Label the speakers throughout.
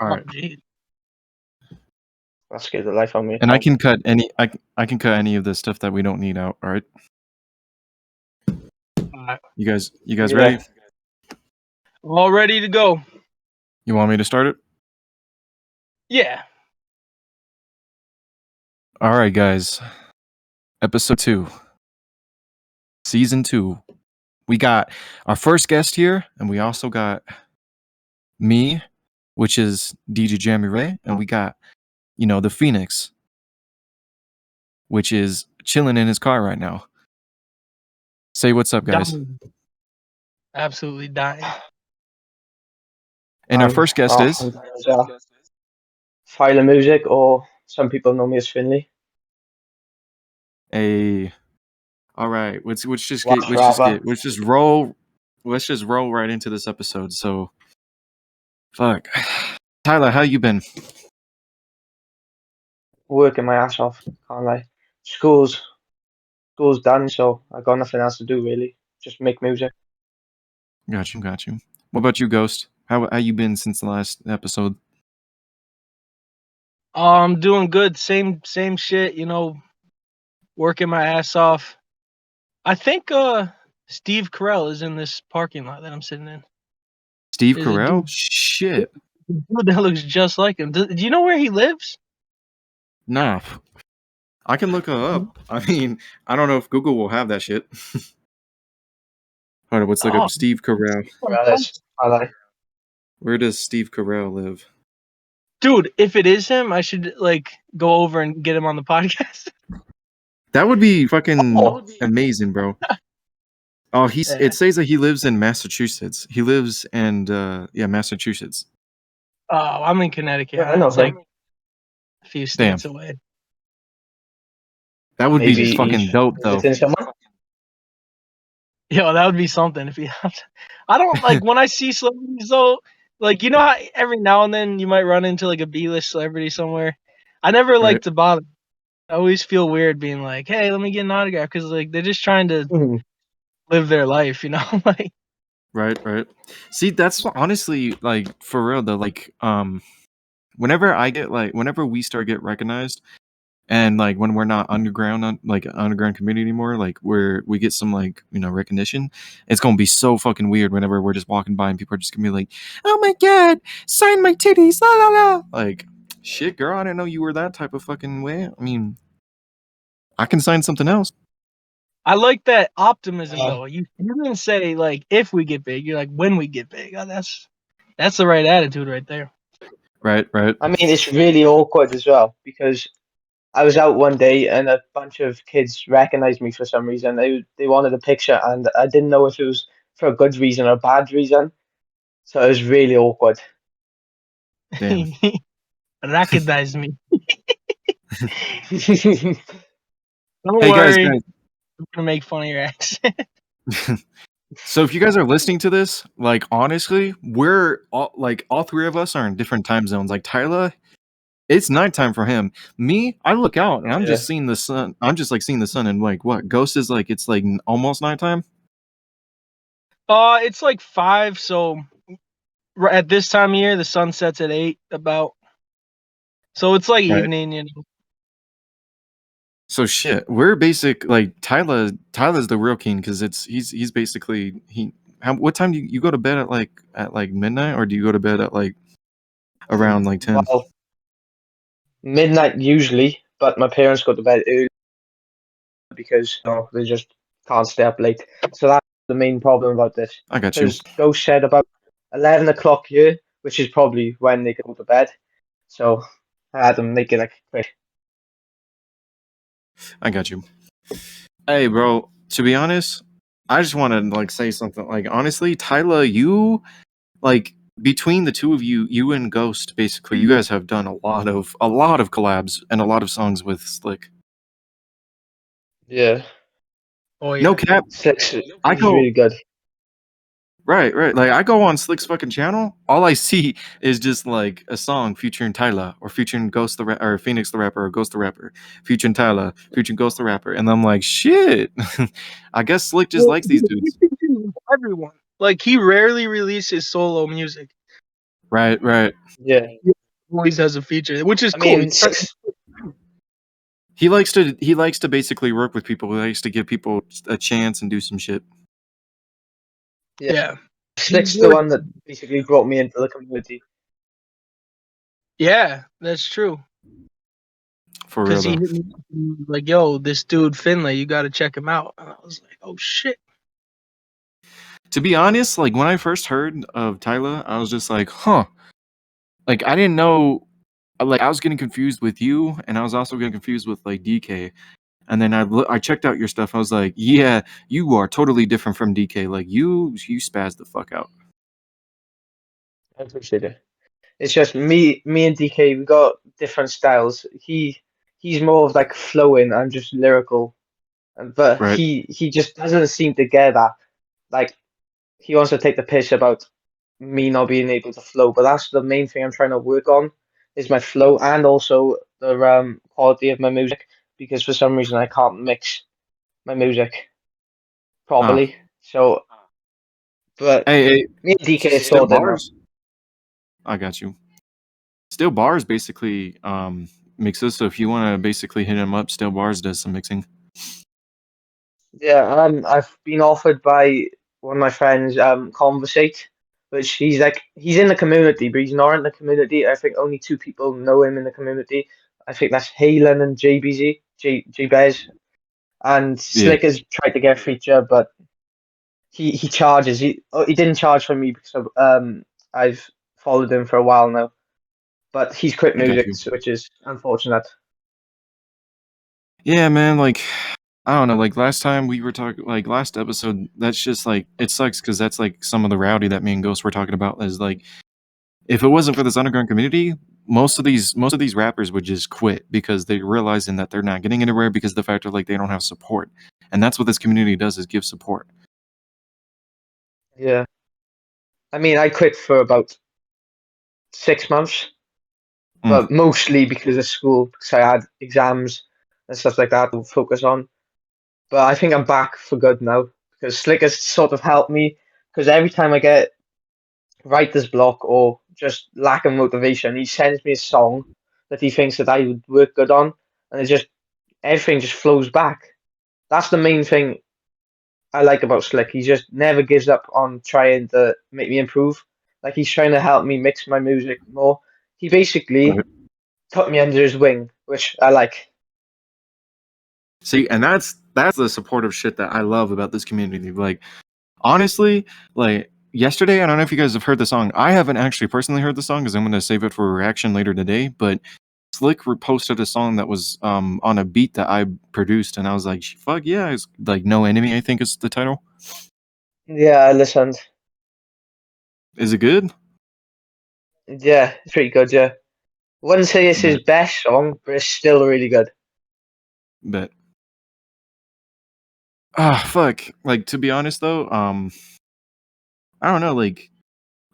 Speaker 1: All
Speaker 2: Oh,
Speaker 1: right.
Speaker 2: geez.
Speaker 3: That scared the life out of me.
Speaker 1: And I can cut any of the stuff that we don't need out. All right. You guys
Speaker 3: Yeah.
Speaker 1: ready?
Speaker 2: All ready to go.
Speaker 1: You want me to start it?
Speaker 2: Yeah.
Speaker 1: All right, guys. Episode 2. Season 2. We got our first guest here, and we also got me, which is DJ Jamie Ray, and we got, the Phoenix, which is chilling in his car right now. Say what's up, guys.
Speaker 2: Dying. Absolutely dying.
Speaker 1: And our first guest is
Speaker 3: Thyla Music, or some people know me as Finley.
Speaker 1: All right. Let's just roll right into this episode. So, fuck, Thyla, how you been?
Speaker 3: Working my ass off, can't lie. School's done, so I got nothing else to do really. Just make music.
Speaker 1: Got you. What about you, Ghost? How you been since the last episode?
Speaker 2: I'm doing good. Same shit, working my ass off. I think Steve Carell is in this parking lot that I'm sitting in.
Speaker 1: Steve
Speaker 2: There's a
Speaker 1: Carell?
Speaker 2: dude-
Speaker 1: Shit.
Speaker 2: Dude that looks just like him. Do you know where he lives?
Speaker 1: Nah. I can look it up. I mean, I don't know if Google will have that shit. Hold on, let's look up Steve Carell.
Speaker 3: I like.
Speaker 1: Where does Steve Carell live?
Speaker 2: Dude, if it is him, I should go over and get him on the podcast.
Speaker 1: That would be fucking amazing, bro. Oh, it says that he lives in Massachusetts. He lives in Massachusetts.
Speaker 2: Oh, I'm in Connecticut.
Speaker 3: Yeah, I know
Speaker 2: It's like a few states away.
Speaker 1: That would be fucking dope, though.
Speaker 2: Yo, that would be something if he. I don't like when I see celebrities though. Like, you know how every now and then you might run into like a B-list celebrity somewhere. I never like to bother. I always feel weird being like, "Hey, let me get an autograph," because like they're just trying to live their life, like.
Speaker 1: Right. See, that's honestly like for real though. Like, whenever we start get recognized, and like when we're not underground community anymore, like where we get some recognition, it's gonna be so fucking weird whenever we're just walking by and people are just gonna be like, "Oh my god, sign my titties, la la la!" Like, shit, girl, I didn't know you were that type of fucking way. I mean, I can sign something else.
Speaker 2: I like that optimism though. You didn't say like if we get big. You're like when we get big. Oh, that's the right attitude right there.
Speaker 1: Right.
Speaker 3: I mean, it's really awkward as well because I was out one day and a bunch of kids recognized me for some reason. They wanted a picture and I didn't know if it was for a good reason or a bad reason. So it was really awkward.
Speaker 1: Damn.
Speaker 2: Recognize me. Don't
Speaker 1: Hey
Speaker 2: worry.
Speaker 1: guys.
Speaker 2: I'm gonna make fun of your accent.
Speaker 1: So if you guys are listening to this, like honestly, we're all three of us are in different time zones. Like Thyla, it's nighttime for him. Me, I look out and I'm just seeing the sun. I'm just seeing the sun, and like what? Ghost is like it's like almost nighttime.
Speaker 2: It's like 5, so at this time of year the sun sets at 8 about. So it's like evening,
Speaker 1: So shit, we're basic like Tyla's the real king because he's basically what time do you go to bed at like midnight, or do you go to bed at like around like 10?
Speaker 3: Well, midnight usually, but my parents go to bed early because they just can't stay up late. So that's the main problem about this.
Speaker 1: I got you.
Speaker 3: Because Ghost said about 11 o'clock here, which is probably when they go to bed. So I had to make it like quick.
Speaker 1: I got you. Hey, bro. To be honest, I just want to say something. Like honestly, Thyla, you between the two of you, you and Ghost, basically, you guys have done a lot of collabs and a lot of songs with Slick.
Speaker 3: Yeah.
Speaker 2: Oh yeah.
Speaker 1: No cap.
Speaker 3: Slick's really good.
Speaker 1: Right. Like I go on Slick's fucking channel, all I see is just like a song featuring Thyla or featuring Ghost the or Phoenix the rapper or Ghost the rapper, featuring Thyla, featuring Ghost the rapper, and I'm like, shit. I guess Slick just likes these dudes.
Speaker 2: Everyone. Like he rarely releases solo music.
Speaker 1: Right.
Speaker 3: Yeah.
Speaker 2: Always has a feature, which is
Speaker 3: I
Speaker 2: cool.
Speaker 3: mean,
Speaker 1: He likes to basically work with people. He likes to give people a chance and do some shit.
Speaker 2: Yeah.
Speaker 3: Slick's the one that basically brought me into the community.
Speaker 2: Yeah, that's true.
Speaker 1: For real
Speaker 2: Because he
Speaker 1: though.
Speaker 2: hit me up and he was like, "Yo, this dude Finlay, you got to check him out." And I was like, "Oh shit."
Speaker 1: To be honest, like when I first heard of Thyla, I was just like, huh. Like I didn't know. Like I was getting confused with you, and I was also getting confused with like DK. And then I checked out your stuff. I was like, yeah, you are totally different from DK. Like you spaz the fuck out.
Speaker 3: I appreciate it. It's just me and DK. We got different styles. He's more of like flowing. I'm just lyrical, but
Speaker 1: Right.
Speaker 3: he just doesn't seem to get that. Like he wants to take the piss about me not being able to flow, but that's the main thing I'm trying to work on is my flow and also the quality of my music because for some reason I can't mix my music
Speaker 1: Ah.
Speaker 3: properly. So, but
Speaker 1: Hey,
Speaker 3: me and DK is
Speaker 1: still
Speaker 3: sorted now.
Speaker 1: bars. I got you. Still bars basically mixes. So if you want to basically hit him up, Still Bars does some mixing.
Speaker 3: Yeah, I've been offered by one of my friends, Conversate, which he's in the community, but he's not in the community. I think only two people know him in the community. I think that's Halen and JBZ, J Bez, and
Speaker 1: Yeah.
Speaker 3: Slick has tried to get a feature, but he charges. He didn't charge for me because I've followed him for a while now, but he's quit
Speaker 1: I got
Speaker 3: music,
Speaker 1: you.
Speaker 3: which is unfortunate.
Speaker 1: Yeah, man. Like I don't know. Like last time we were talking, like last episode, that's just like it sucks because that's like some of the rowdy that me and Ghost were talking about. Is like if it wasn't for this underground community, most of these rappers would just quit because they're realizing that they're not getting anywhere because of the fact of like they don't have support, and that's what this community does is give support.
Speaker 3: Yeah, I mean, I quit for about 6 months.
Speaker 1: Mm.
Speaker 3: But mostly because of school, because I had exams and stuff like that to focus on. But I think I'm back for good now because Slick has sort of helped me. Because every time I get writer's block or just lack of motivation, he sends me a song that he thinks that I would work good on, and it just everything just flows back. That's the main thing I like about Slick. He just never gives up on trying to make me improve. Like he's trying to help me mix my music more. He basically
Speaker 1: Right.
Speaker 3: took me under his wing, which I like.
Speaker 1: See, and that's the supportive shit that I love about this community. Like honestly, like yesterday, I don't know if you guys have heard the song. I haven't actually personally heard the song because I'm going to save it for a reaction later today. But Slick reposted a song that was on a beat that I produced, and I was like, "Fuck yeah!" It's like "No Enemy," I think is the title.
Speaker 3: Yeah, I listened.
Speaker 1: Is it good?
Speaker 3: Yeah, it's pretty good, yeah. Wouldn't say it's his
Speaker 1: Bet,
Speaker 3: best song, but it's still really good.
Speaker 1: bet. Ah, fuck. Like to be honest though, I don't know. Like,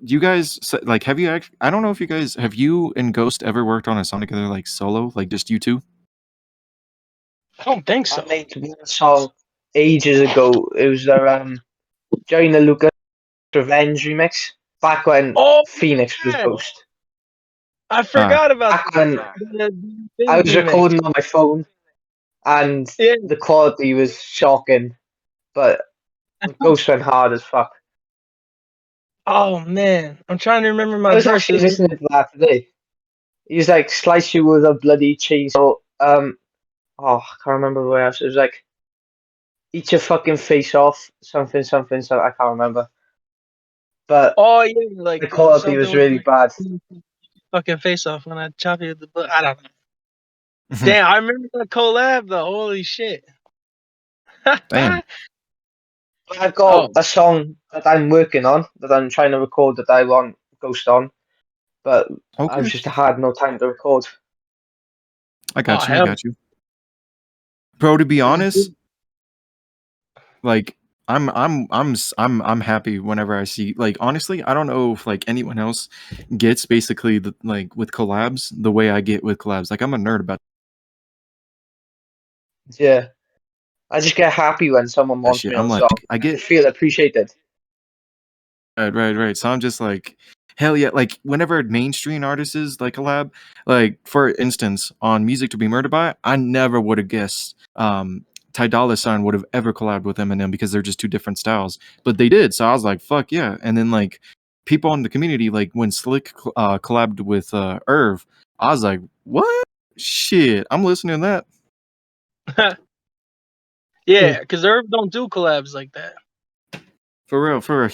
Speaker 1: do you guys like have you actually? I don't know if you and Ghost ever worked on a song together like solo, like just you two?
Speaker 2: I don't think
Speaker 3: I
Speaker 2: so.
Speaker 3: made one song ages ago. It was the Johnny the Lucas Revenge remix. Back when
Speaker 2: Oh
Speaker 3: Phoenix was
Speaker 2: yeah,
Speaker 3: Ghost.
Speaker 2: I
Speaker 1: Ah,
Speaker 2: forgot about
Speaker 3: Back when
Speaker 2: the
Speaker 3: I
Speaker 2: Things
Speaker 3: was
Speaker 2: remix.
Speaker 3: recording on my phone and
Speaker 2: Yeah.
Speaker 3: the quality was shocking, but Ghost went hard as fuck.
Speaker 2: Oh man, I'm trying to remember
Speaker 3: I
Speaker 2: my
Speaker 3: was
Speaker 2: verse.
Speaker 3: actually listening to that today. He's like slice you with a bloody chainsaw. Oh, I can't remember the way else. It was like eat your fucking face off. Something, something. So I can't remember. But
Speaker 2: Oh yeah, like
Speaker 3: the quality
Speaker 2: something
Speaker 3: was
Speaker 2: with
Speaker 3: really bad.
Speaker 2: fucking face off when I chop you with the butt. I don't know. Damn, I remember that collab though. Holy shit.
Speaker 1: damn.
Speaker 3: I've got
Speaker 2: Oh,
Speaker 3: a song that I'm working on that I'm trying to record that I want Ghost on, but I've
Speaker 1: Okay,
Speaker 3: just had no time to record.
Speaker 1: I
Speaker 2: oh
Speaker 1: got you. I
Speaker 2: hell.
Speaker 1: got you, bro. To be honest, like I'm happy whenever I see like honestly I don't know if like anyone else gets basically the, like with collabs the way I get with collabs. Like I'm a nerd about
Speaker 3: Yeah, I just get happy when someone
Speaker 1: that
Speaker 3: wants
Speaker 1: shit.
Speaker 3: me on
Speaker 1: I'm
Speaker 3: a
Speaker 1: like
Speaker 3: song.
Speaker 1: I
Speaker 3: I
Speaker 1: get
Speaker 3: just feel appreciated.
Speaker 1: right. So I'm just like hell yeah, like whenever mainstream artists like collab, like for instance on Music to Be Murdered By, I never would have guessed Thyla would have ever collabed with Eminem because they're just two different styles, but they did. So I was like, fuck yeah. And then like people in the community, like when Slick collabed with Irv, I was like, what? Shit, I'm listening to that.
Speaker 2: Yeah, because Irv don't do collabs like that.
Speaker 1: For real, for real.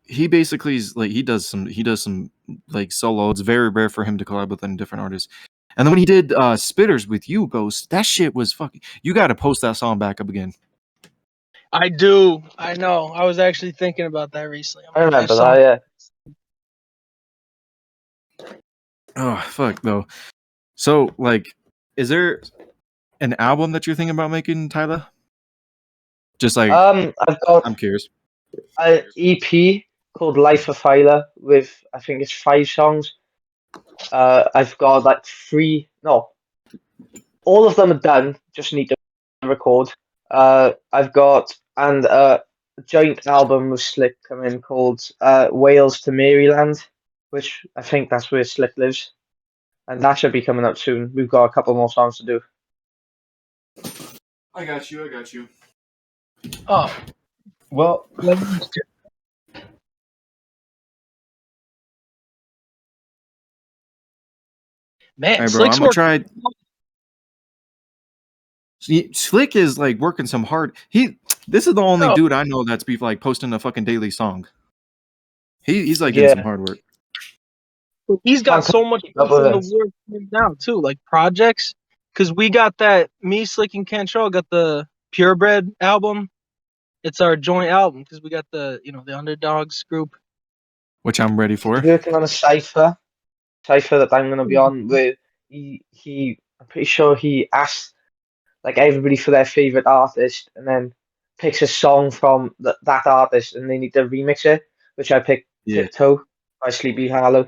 Speaker 1: He basically is like he does some like solo. It's very rare for him to collab with a different artist. And then when he did Spitters with you, Ghost, that shit was fucking. You got to post that song back up again.
Speaker 2: I do. I know. I was actually thinking about that recently.
Speaker 3: I remember that. Yeah.
Speaker 1: Oh fuck though. So like, is there an album that you're thinking about making, Tyler? Just like
Speaker 3: I've got
Speaker 1: I'm curious.
Speaker 3: an EP called Life of Thyla with I think it's 5 songs. I've got like no, all of them are done. Just need to record. I've got a joint album with Slick coming called Wales to Maryland, which I think that's where Slick lives, and that should be coming out soon. We've got a couple more songs to do.
Speaker 1: I got you. I got you.
Speaker 2: Oh,
Speaker 1: well.
Speaker 2: Man,
Speaker 1: All right, bro.
Speaker 2: Slick's
Speaker 1: I'm gonna try. Slick is like working some hard. This is the only dude I know that's be like posting a fucking daily song. He's like doing some hard work.
Speaker 2: He's got so much in the work right now too, like projects. Because we got that me, Slick, and Cantrell got the Purebred album. It's our joint album because we got the the Underdogs group,
Speaker 1: which I'm ready for.
Speaker 3: He's working on a cipher that I'm gonna be on. Where I'm pretty sure he asked like everybody for their favorite artist, and then picks a song from that artist, and they need to remix it. Which I picked Tiptoe by Sleepy Hollow.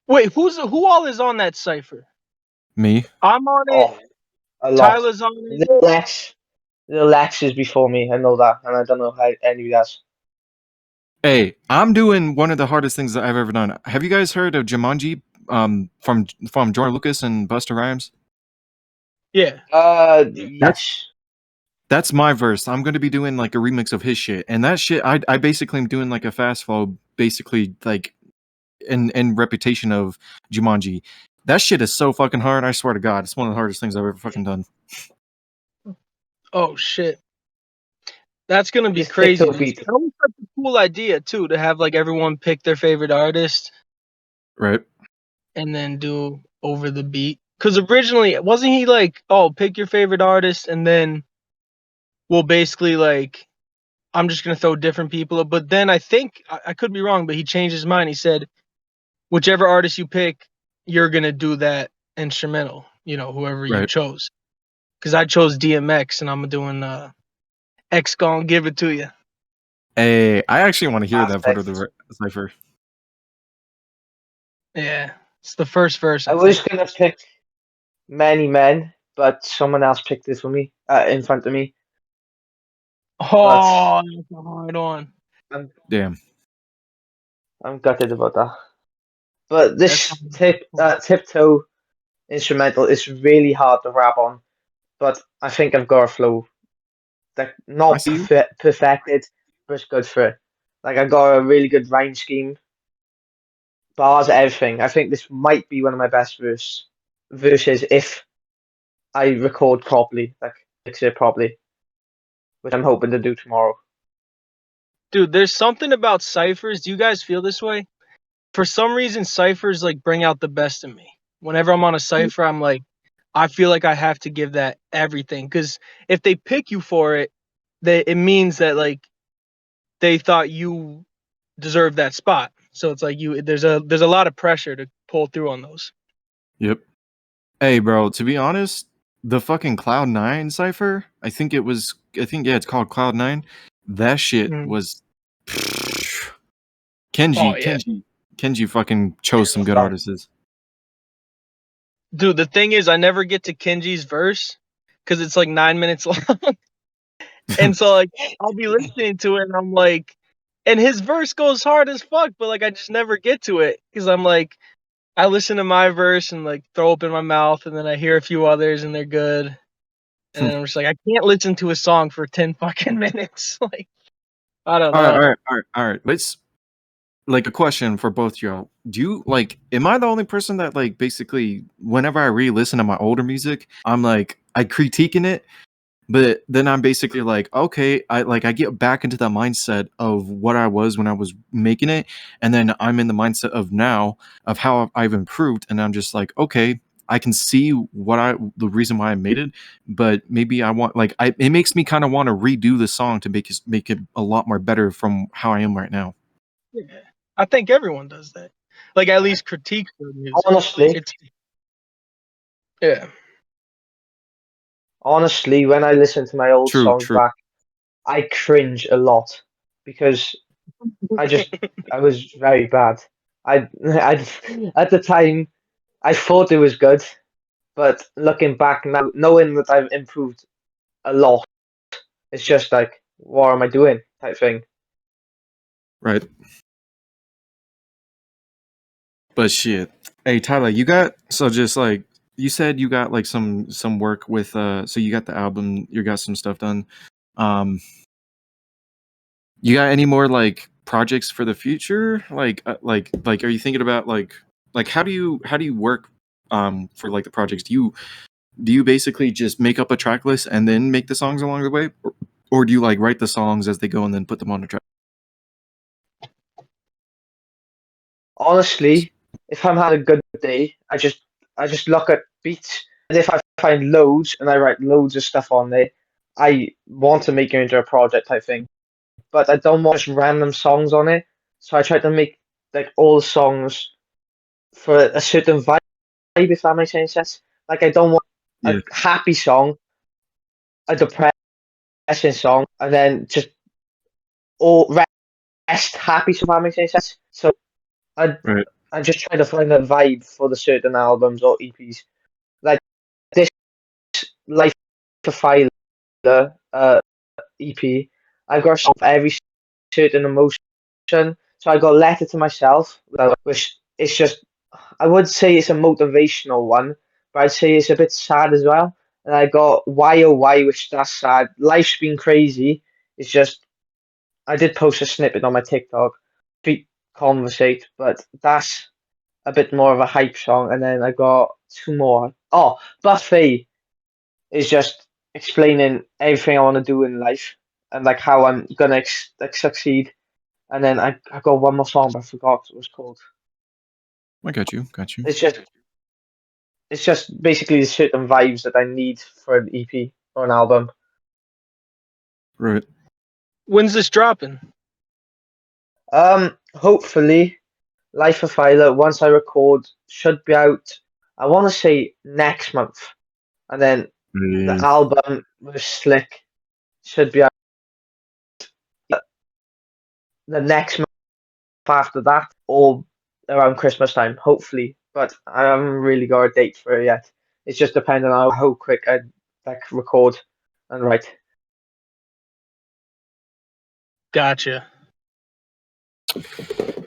Speaker 2: Wait, who all is on that cipher?
Speaker 1: Me.
Speaker 2: I'm on it.
Speaker 3: A lot.
Speaker 2: Tyler's on it.
Speaker 3: Little Lex is before me. I know that, and I don't know how anybody else.
Speaker 1: Hey, I'm doing one of the hardest things that I've ever done. Have you guys heard of Jumanji from Jordan Lucas and Busta Rhymes?
Speaker 2: Yeah.
Speaker 3: Yes.
Speaker 1: That's my verse. I'm going to be doing like a remix of his shit. And that shit, I basically am doing like a fast flow, basically like in reputation of Jumanji. That shit is so fucking hard. I swear to God. It's one of the hardest things I've ever fucking done.
Speaker 2: Oh, shit. That's going to be crazy. That was such a cool idea, too, to have like everyone pick their favorite artist.
Speaker 1: Right.
Speaker 2: And then do over the beat. Because originally, wasn't he like, oh, pick your favorite artist and then we'll basically like, I'm just going to throw different people up. But then I think, I could be wrong, but he changed his mind. He said, whichever artist you pick, you're going to do that instrumental, whoever you chose. Because I chose DMX and I'm doing X Gon Give It To You.
Speaker 1: Hey, I actually want to hear that part of the cipher.
Speaker 2: Yeah, it's the first verse.
Speaker 3: I was going to pick Many Men, but someone else picked this for me, in front of me.
Speaker 2: Oh, that's a hard one.
Speaker 1: Damn.
Speaker 3: I'm gutted about that. But this Tiptoe instrumental is really hard to rap on, but I think I've got a flow. Like not perfected, but it's good for it. Like I got a really good rhyme scheme, bars, everything. I think this might be one of my best verses if I record properly, like mix it properly, which I'm hoping to do tomorrow.
Speaker 2: Dude, there's something about ciphers. Do you guys feel this way? For some reason, ciphers like bring out the best in me. Whenever I'm on a cipher, I'm like, I feel like I have to give that everything. Because if they pick you for it, it means that like they thought you deserve that spot. So it's like there's a lot of pressure to pull through on those.
Speaker 1: Yep. Hey, bro, to be honest, the fucking Cloud9 cipher, I think it's called Cloud9. That shit was Kenji fucking chose some good artists.
Speaker 2: Dude, the thing is, I never get to Kenji's verse because it's like 9 minutes long. And so like I'll be listening to it and I'm like, And his verse goes hard as fuck, but like I just never get to it because I'm like, I listen to my verse and like throw up in my mouth, and then I hear a few others and they're good, and then I'm just like, I can't listen to a song for 10 fucking minutes. Like, I don't know.
Speaker 1: All right. Let's like a question for both y'all. Do you like? Am I the only person that like basically whenever I re-listen to my older music, I'm like I critiquing it, but then I'm basically like, okay, I get back into the mindset of what I was when I was making it, and then I'm in the mindset of now of how I've improved, and I'm just like, okay, I can see the reason why I made it, but maybe I want like it makes me kind of want to redo the song to make it a lot more better from how I am right now.
Speaker 2: Yeah. I think everyone does that. Like at least critique their music.
Speaker 3: Honestly,
Speaker 2: Yeah.
Speaker 3: honestly, when I listen to my old
Speaker 1: True,
Speaker 3: songs
Speaker 1: true.
Speaker 3: back, I cringe a lot because I was very bad. I at the time I thought it was good, but looking back now, knowing that I've improved a lot, it's just like, what am I doing? Type thing.
Speaker 1: Right. But shit. Hey Tyler, you got so just like you said you got like some work with so you got the album, you got some stuff done. Um you got any more like projects for the future? Like are you thinking about like how do you work for like the projects? Do you basically just make up a track list and then make the songs along the way? Or do you like write the songs as they go and then put them on the track?
Speaker 3: Honestly, if I'm having a good day, I just look at beats, and if I find loads and I write loads of stuff on there, I want to make it into a project type thing. But I don't want just random songs on it. So I try to make like all the songs for a certain vibe, if that makes any sense. Like I don't want a
Speaker 1: Yeah,
Speaker 3: happy song, a depressing song, and then just all rest happy, so if that makes any sense. So I
Speaker 1: right.
Speaker 3: I just try to find a vibe for the certain albums or EPs. Like this Life of Thyla EP, I've got a song for every certain emotion. So I got Letter to Myself, which is just, I would say it's a motivational one, but I'd say it's a bit sad as well. And I got Why Oh Why, which that's sad. Life's been crazy. It's just, I did post a snippet on my TikTok, Street Conversate, but that's a bit more of a hype song. And then I got two more. Oh, Buffet is just explaining everything I want to do in life and like how I'm gonna like succeed. And then I got one more song, but I forgot what it was called.
Speaker 1: I got you. Got you.
Speaker 3: It's just it's just basically the certain vibes that I need for an EP or an album.
Speaker 1: Right.
Speaker 2: When's this dropping?
Speaker 3: Hopefully, Life of Thyla, once I record, should be out. I want to say next month, and then the
Speaker 1: Yeah.
Speaker 3: album with Slick should be out the next month after that, or around Christmas time, hopefully. But I haven't really got a date for it yet. It's just depending on how quick I like record and write.
Speaker 2: Gotcha.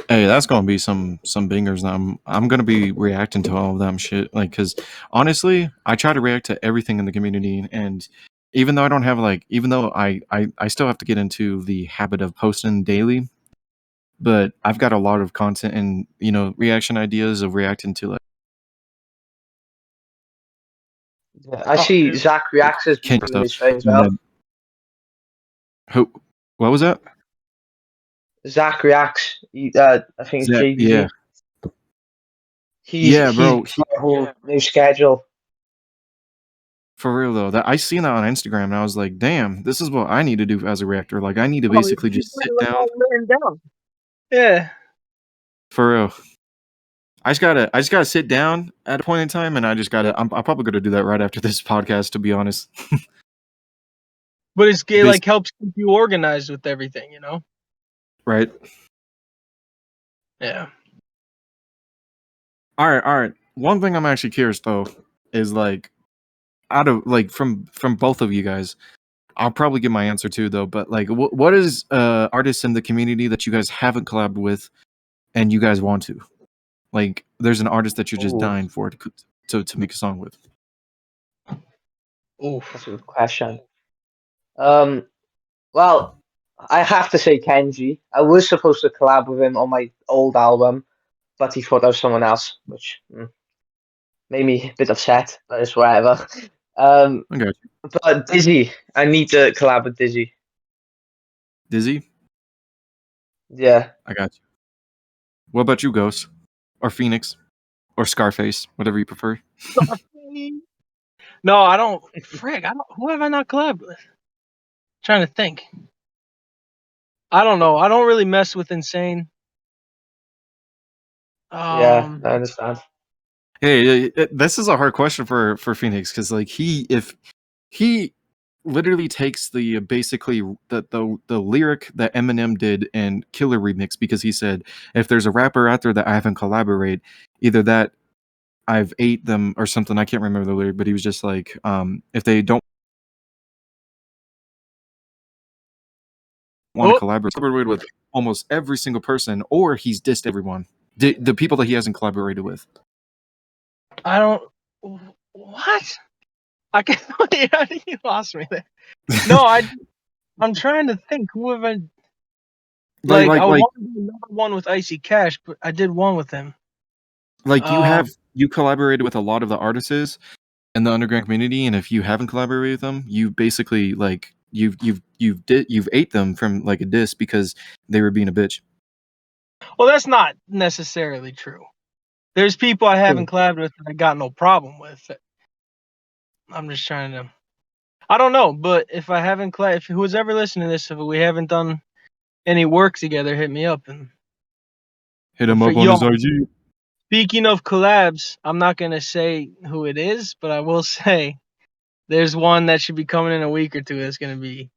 Speaker 1: Hey, that's gonna be some bingers. I'm gonna be reacting to all of them shit. Like, cause honestly, I try to react to everything in the community, and even though I don't have like, even though I still have to get into the habit of posting daily, but I've got a lot of content and reaction ideas of reacting to like
Speaker 3: Yeah, I
Speaker 2: Oh,
Speaker 3: see
Speaker 2: dude.
Speaker 3: Zach Reacts has been
Speaker 1: Kendrick
Speaker 3: doing his
Speaker 1: stuff.
Speaker 3: thing as
Speaker 1: And
Speaker 3: well.
Speaker 1: then who? What was that?
Speaker 3: Zach Reacts, I think it's
Speaker 1: Yeah,
Speaker 3: JBZ.
Speaker 1: yeah,
Speaker 3: He's
Speaker 1: bro.
Speaker 3: got a whole new schedule.
Speaker 1: For real though, that I seen that on Instagram and I was like, damn, this is what I need to do as a reactor. Like, I need to
Speaker 2: Oh,
Speaker 1: basically
Speaker 2: he's
Speaker 1: just
Speaker 2: got
Speaker 1: sit
Speaker 2: it like
Speaker 1: down.
Speaker 2: all written down. Yeah.
Speaker 1: For real. I just gotta sit down at a point in time, and I'm probably gonna do that right after this podcast, to be honest.
Speaker 2: But it
Speaker 1: Bas-
Speaker 2: like helps keep you organized with everything, you know?
Speaker 1: right.
Speaker 2: Yeah.
Speaker 1: All right. One thing I'm actually curious though is like out of like from both of you guys, I'll probably give my answer too, though. But like, what is artists in the community that you guys haven't collabed with, and you guys want to? Like, there's an artist that you're just
Speaker 3: Ooh,
Speaker 1: dying for to make a song with.
Speaker 3: that's a good question. Um, well, I have to say Kenji. I was supposed to collab with him on my old album, but he thought I was someone else, which made me a bit upset, but it's whatever. Um,
Speaker 1: I got you.
Speaker 3: but Dizzy, I need to collab with Dizzy.
Speaker 1: Dizzy,
Speaker 3: Yeah,
Speaker 1: I got you. What about you, Ghost, or Phoenix, or Scarface, whatever you prefer?
Speaker 2: No, I don't. Frick, I don't. Who have I not collabed with? Trying to think. I don't know. I don't really mess with Insane.
Speaker 3: yeah, I understand.
Speaker 1: Hey, this is a hard question for Phoenix because like if he literally takes the basically the lyric that Eminem did in Killer Remix because he said if there's a rapper out there that I haven't collaborate, either that I've ate them or something. I can't remember the lyric, but he was just like, if they don't want to collaborate with almost every single person, or he's dissed everyone, the people that he hasn't collaborated with.
Speaker 2: I don't. What? I can't. You lost me there. No, I'm trying to think. Who have I? Like I want to do another one with Icy Cash, but I did one with him.
Speaker 1: Like you collaborated with a lot of the artists in the underground community, and if you haven't collaborated with them, you basically like you've ate them from like a diss because they were being a bitch.
Speaker 2: Well, that's not necessarily true. There's people I haven't collabed with that I got no problem with. I'm just trying to. I don't know, but if I haven't if who's ever listening to this, if we haven't done any work together, hit me up and
Speaker 1: Hit him up on his IG.
Speaker 2: Speaking of collabs, I'm not gonna say who it is, but I will say there's one that should be coming in a week or two. That's gonna be.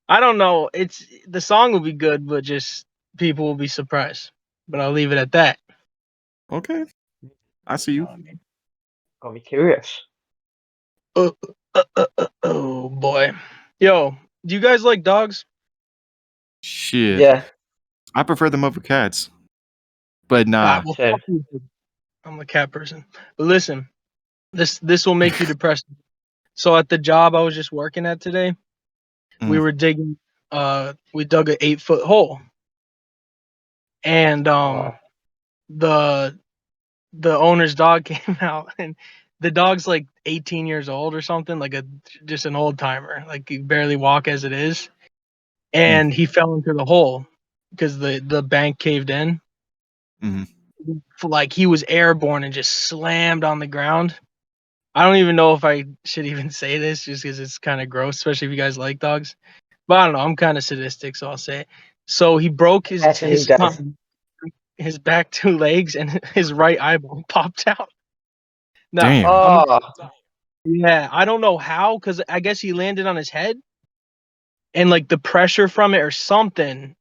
Speaker 2: I don't know. It's the song will be good, but just people will be surprised. But I'll leave it at that.
Speaker 1: Okay, I see you.
Speaker 3: Got me curious.
Speaker 2: Oh boy, yo, do you guys like dogs?
Speaker 1: Shit,
Speaker 3: Yeah,
Speaker 1: I prefer them over cats, but nah.
Speaker 2: Well,
Speaker 3: same.
Speaker 2: fuck you. I'm a cat person. But listen, this will make you depressed. So at the job I was just working at today, we were digging. We dug an 8-foot hole, and
Speaker 3: Oh,
Speaker 2: the owner's dog came out, and the dog's like 18 years old or something, like just an old timer, like he barely walk as it is, and he fell into the hole because the bank caved in. Like he was airborne and just slammed on the ground. I don't even know if I should even say this just because it's kind of gross, especially if you guys like dogs. But I don't know. I'm kind of sadistic, so I'll say it. So he broke his spine, his back 2 legs, and his right eyeball popped out. No,
Speaker 1: Damn.
Speaker 2: yeah, I don't know how, because I guess he landed on his head, and like the pressure from it or something,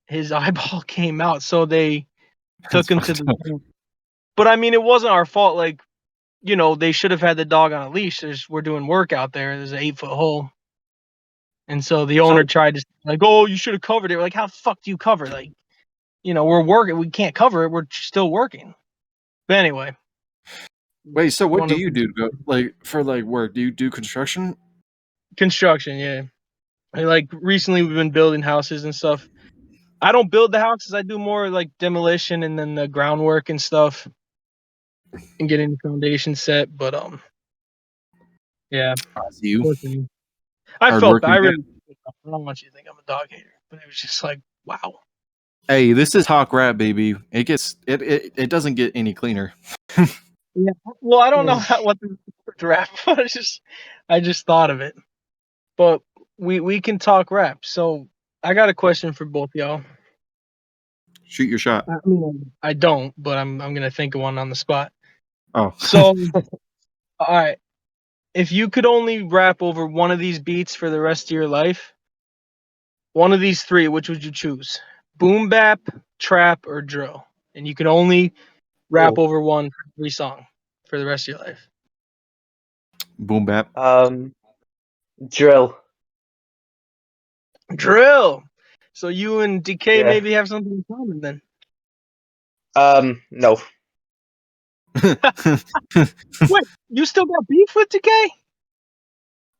Speaker 2: his eyeball came out. So they took him to the. But I mean, it wasn't our fault. Like, they should have had the dog on a leash. We're doing work out there. There's an 8-foot hole. And so the owner tried to like, oh, you should have covered it. We're like, how the fuck do you cover? Like, we're working. We can't cover it. We're still working. But anyway.
Speaker 1: Wait, so what do you do like for like work? Do you do construction?
Speaker 2: Construction, yeah. Like recently we've been building houses and stuff. I don't build the houses. I do more like demolition and then the groundwork and stuff and getting the foundation set. But yeah.
Speaker 1: I see you.
Speaker 2: I felt bad.
Speaker 1: Hardworking.
Speaker 2: I don't want you to think I'm a dog hater, but it was just like, wow.
Speaker 1: Hey, this is Hawk Rap, baby. It doesn't get any cleaner.
Speaker 2: Yeah. Well, I don't know what the rap, but I just thought of it. But we can talk rap. So I got a question for both y'all.
Speaker 1: Shoot your shot.
Speaker 2: I mean, I don't, but I'm gonna think of one on the spot.
Speaker 1: Oh.
Speaker 2: So, all right. If you could only rap over one of these beats for the rest of your life, one of these 3, which would you choose? Boom bap, trap, or drill? And you can only rap over one for every song for the rest of your life.
Speaker 1: Boom bap.
Speaker 3: Drill.
Speaker 2: Drill. So you and DK
Speaker 3: Yeah.
Speaker 2: maybe have something in common then.
Speaker 3: No.
Speaker 2: Wait, you still got beef with DK?